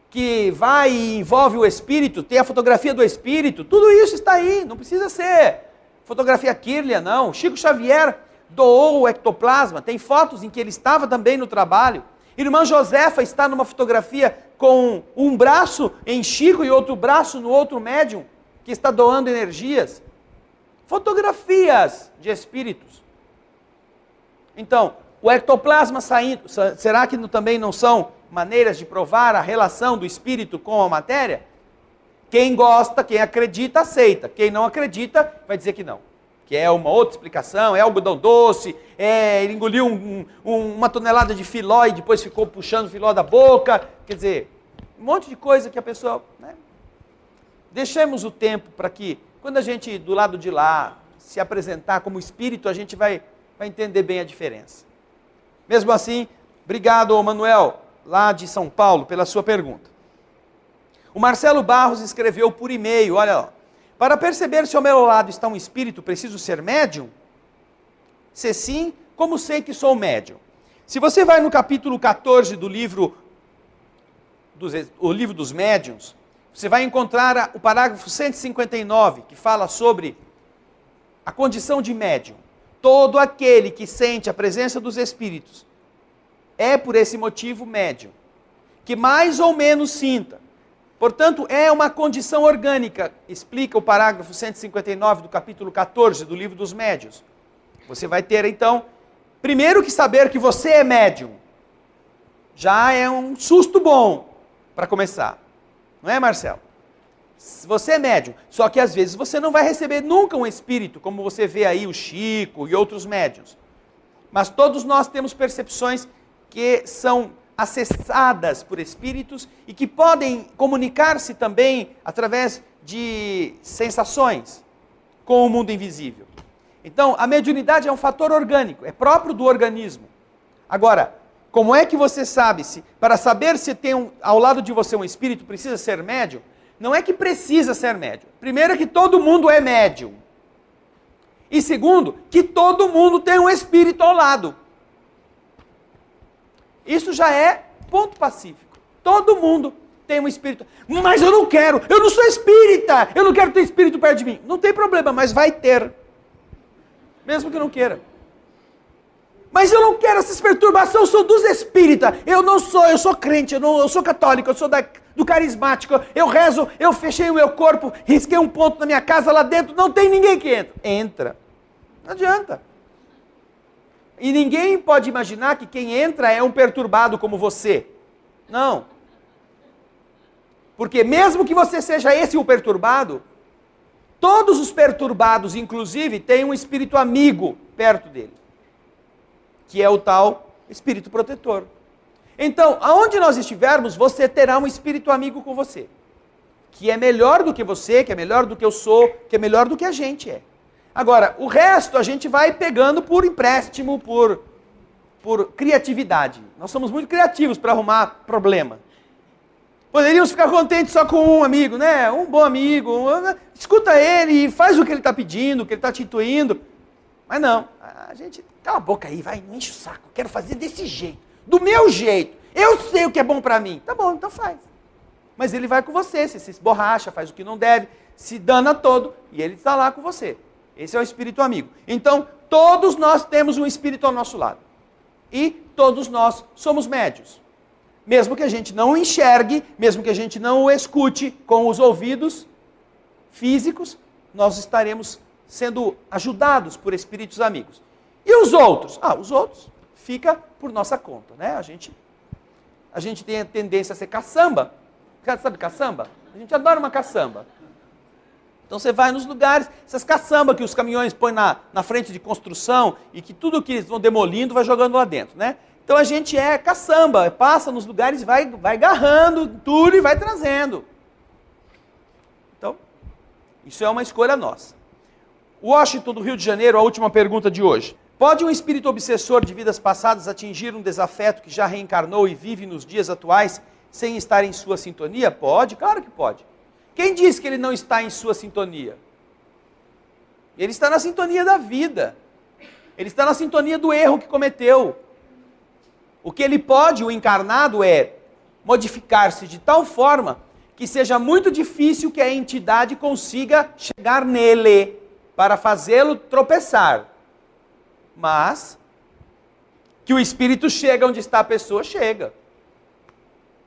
Speaker 1: que vai e envolve o espírito, tem a fotografia do espírito, tudo isso está aí, não precisa ser fotografia Kirlian, não. Chico Xavier doou o ectoplasma, tem fotos em que ele estava também no trabalho. Irmã Josefa está numa fotografia com um braço em Chico e outro braço no outro médium, que está doando energias. Fotografias de espíritos. Então, o ectoplasma saindo, será que também não são maneiras de provar a relação do espírito com a matéria? Quem gosta, quem acredita, aceita. Quem não acredita, vai dizer que não. Que é uma outra explicação, é algodão doce, ele engoliu uma tonelada de filó e depois ficou puxando o filó da boca. Quer dizer, um monte de coisa que a pessoa... Deixemos o tempo para que, quando a gente, do lado de lá, se apresentar como espírito, a gente vai entender bem a diferença. Mesmo assim, obrigado, Manuel, lá de São Paulo, pela sua pergunta. O Marcelo Barros escreveu por e-mail, olha lá. Para perceber se ao meu lado está um espírito, preciso ser médium? Se sim, como sei que sou médium? Se você vai no capítulo 14 do livro dos médiuns, você vai encontrar o parágrafo 159, que fala sobre a condição de médium. Todo aquele que sente a presença dos espíritos é, por esse motivo, médium. Que mais ou menos sinta. Portanto, é uma condição orgânica, explica o parágrafo 159 do capítulo 14 do livro dos médiuns. Você vai ter, então, primeiro que saber que você é médium. já é um susto bom para começar. Não é, Marcelo? Você é médium, só que às vezes você não vai receber nunca um espírito, como você vê aí o Chico e outros médiuns. Mas todos nós temos percepções que são acessadas por espíritos e que podem comunicar-se também através de sensações com o mundo invisível. Então, a mediunidade é um fator orgânico, é próprio do organismo. Agora, como é que você sabe se, para saber se tem ao lado de você um espírito, precisa ser médium? Não é que precisa ser médium. Primeiro é que todo mundo é médium. E segundo, que todo mundo tem um espírito ao lado. Isso já é ponto pacífico. Todo mundo tem um espírito. Mas eu não quero, eu não sou espírita, eu não quero ter espírito perto de mim. Não tem problema, mas vai ter. Mesmo que não queira. Mas eu não quero essas perturbações, eu sou dos espíritas. Eu não sou, eu sou crente, eu sou católico, eu sou do carismático. Eu rezo, eu fechei o meu corpo, risquei um ponto na minha casa lá dentro, não tem ninguém que entra. Entra. Não adianta. E ninguém pode imaginar que quem entra é um perturbado como você. Não. Porque mesmo que você seja esse o perturbado, todos os perturbados, inclusive, têm um espírito amigo perto dele, que é o tal espírito protetor. Então, aonde nós estivermos, você terá um espírito amigo com você, que é melhor do que você, que é melhor do que eu sou, que é melhor do que a gente é. Agora, o resto a gente vai pegando por empréstimo, por criatividade. Nós somos muito criativos para arrumar problema. Poderíamos ficar contentes só com um amigo, né? Um bom amigo. Escuta ele e faz o que ele está pedindo, o que ele está te intuindo. Mas não, a gente, cala a boca aí, vai, não enche o saco. Quero fazer desse jeito, do meu jeito. Eu sei o que é bom para mim. Tá bom, então faz. Mas ele vai com você, você se esborracha, faz o que não deve, se dana todo e ele está lá com você. Esse é o espírito amigo. Então, todos nós temos um espírito ao nosso lado. E todos nós somos médios. Mesmo que a gente não o enxergue, mesmo que a gente não o escute com os ouvidos físicos, nós estaremos sendo ajudados por espíritos amigos. E os outros? Os outros fica por nossa conta, né? A gente tem a tendência a ser caçamba. Sabe caçamba? A gente adora uma caçamba. Então você vai nos lugares, essas caçambas que os caminhões põem na frente de construção e que tudo que eles vão demolindo vai jogando lá dentro, né? Então a gente é caçamba, passa nos lugares e vai agarrando tudo e vai trazendo. Então, isso é uma escolha nossa. Washington, do Rio de Janeiro, a última pergunta de hoje. Pode um espírito obsessor de vidas passadas atingir um desafeto que já reencarnou e vive nos dias atuais sem estar em sua sintonia? Pode, claro que pode. Quem diz que ele não está em sua sintonia? Ele está na sintonia da vida. Ele está na sintonia do erro que cometeu. O que ele pode, o encarnado, é modificar-se de tal forma que seja muito difícil que a entidade consiga chegar nele para fazê-lo tropeçar. Mas que o espírito chega onde está a pessoa, chega.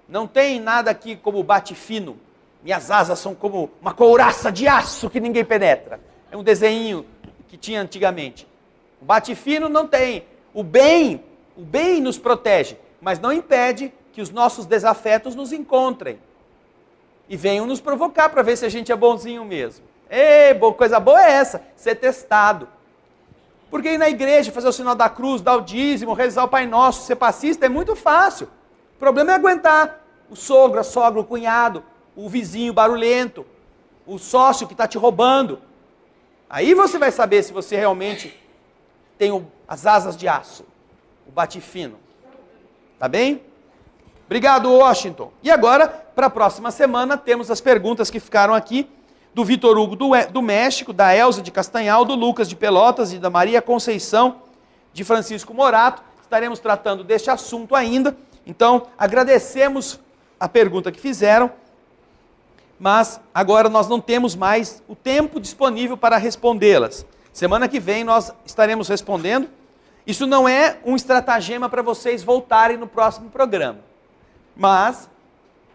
Speaker 1: Não tem nada aqui como bate fino. Minhas asas são como uma couraça de aço que ninguém penetra. É um desenho que tinha antigamente. O bate fino não tem. O bem nos protege, mas não impede que os nossos desafetos nos encontrem. E venham nos provocar para ver se a gente é bonzinho mesmo. Coisa boa é essa, ser testado. Porque ir na igreja, fazer o sinal da cruz, dar o dízimo, rezar o Pai Nosso, ser passista é muito fácil. O problema é aguentar o sogro, a sogra, o cunhado, o vizinho barulhento, o sócio que está te roubando. Aí você vai saber se você realmente tem as asas de aço, o bate fino. Tá bem? Obrigado, Washington. E agora, para a próxima semana, temos as perguntas que ficaram aqui, do Vitor Hugo do México, da Elza de Castanhal, do Lucas de Pelotas e da Maria Conceição de Francisco Morato. Estaremos tratando deste assunto ainda. Então, agradecemos a pergunta que fizeram, mas agora nós não temos mais o tempo disponível para respondê-las. Semana que vem nós estaremos respondendo. Isso não é um estratagema para vocês voltarem no próximo programa, mas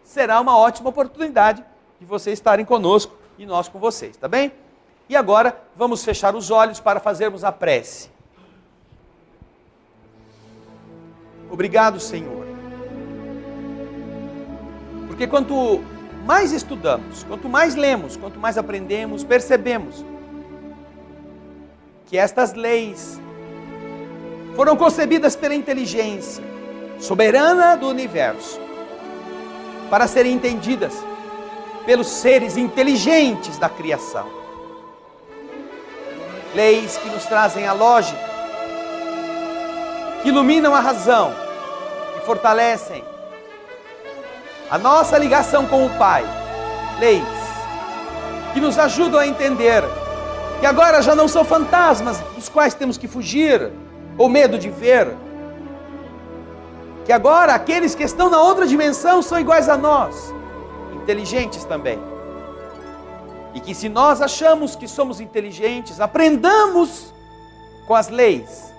Speaker 1: será uma ótima oportunidade de vocês estarem conosco e nós com vocês, tá bem? E agora vamos fechar os olhos para fazermos a prece. Obrigado, Senhor, Porque quanto mais estudamos, quanto mais lemos, quanto mais aprendemos, percebemos que estas leis foram concebidas pela inteligência soberana do universo para serem entendidas pelos seres inteligentes da criação. Leis que nos trazem a lógica, que iluminam a razão, que fortalecem a nossa ligação com o Pai. Leis que nos ajudam a entender que agora já não são fantasmas dos quais temos que fugir ou medo de ver. Que agora aqueles que estão na outra dimensão são iguais a nós, inteligentes também. E que se nós achamos que somos inteligentes, aprendamos com as leis.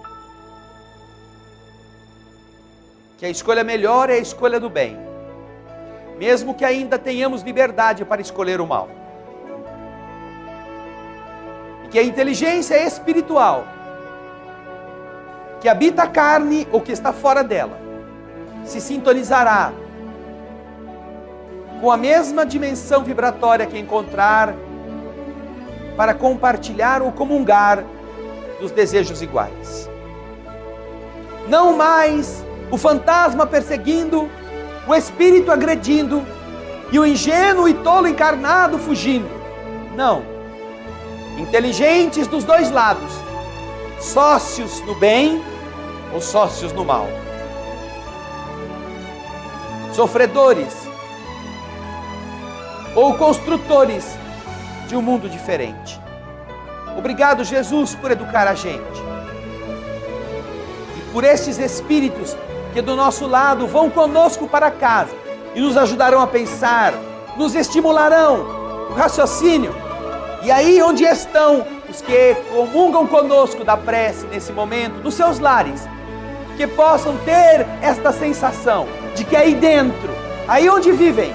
Speaker 1: Que a escolha melhor é a escolha do bem, mesmo que ainda tenhamos liberdade para escolher o mal. E que a inteligência espiritual, que habita a carne ou que está fora dela, se sintonizará com a mesma dimensão vibratória que encontrar para compartilhar ou comungar dos desejos iguais. Não mais o fantasma perseguindo, o espírito agredindo e o ingênuo e tolo encarnado fugindo. Não. Inteligentes dos dois lados, sócios no bem ou sócios no mal. Sofredores ou construtores de um mundo diferente. Obrigado, Jesus, por educar a gente. E por estes espíritos que do nosso lado vão conosco para casa e nos ajudarão a pensar, nos estimularão o raciocínio. E aí onde estão os que comungam conosco da prece nesse momento, nos seus lares, que possam ter esta sensação de que aí dentro, aí onde vivem,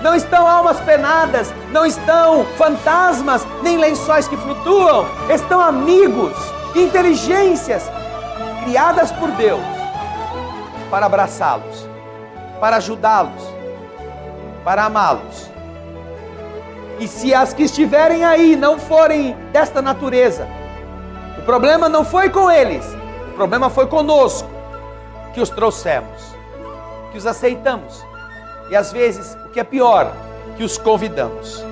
Speaker 1: não estão almas penadas, não estão fantasmas, nem lençóis que flutuam, estão amigos, inteligências criadas por Deus para abraçá-los, para ajudá-los, para amá-los. E se as que estiverem aí não forem desta natureza, o problema não foi com eles, o problema foi conosco, que os trouxemos, que os aceitamos e às vezes, o que é pior, que os convidamos.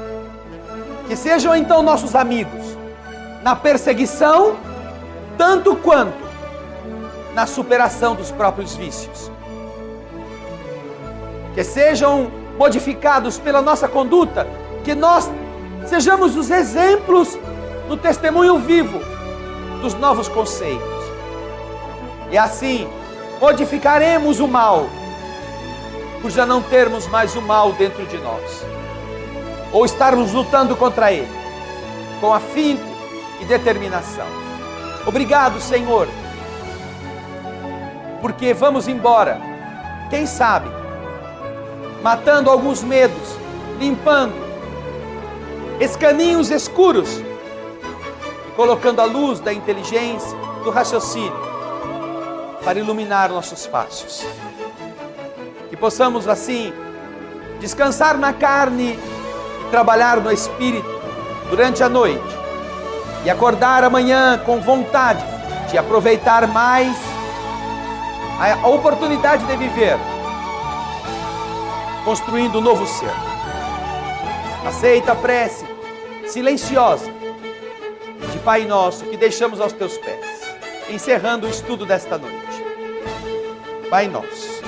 Speaker 1: Que sejam então nossos amigos na perseguição, tanto quanto na superação dos próprios vícios. Que sejam modificados pela nossa conduta, que nós sejamos os exemplos no testemunho vivo dos novos conceitos. E assim, modificaremos o mal, por já não termos mais o mal dentro de nós, ou estarmos lutando contra ele, com afinco e determinação. Obrigado, Senhor, porque vamos embora, quem sabe, matando alguns medos, limpando escaninhos escuros e colocando a luz da inteligência, do raciocínio, para iluminar nossos passos. Que possamos assim descansar na carne e trabalhar no espírito durante a noite e acordar amanhã com vontade de aproveitar mais a oportunidade de viver, construindo um novo ser. Aceita a prece silenciosa de Pai Nosso que deixamos aos teus pés, encerrando o estudo desta noite. Pai Nosso.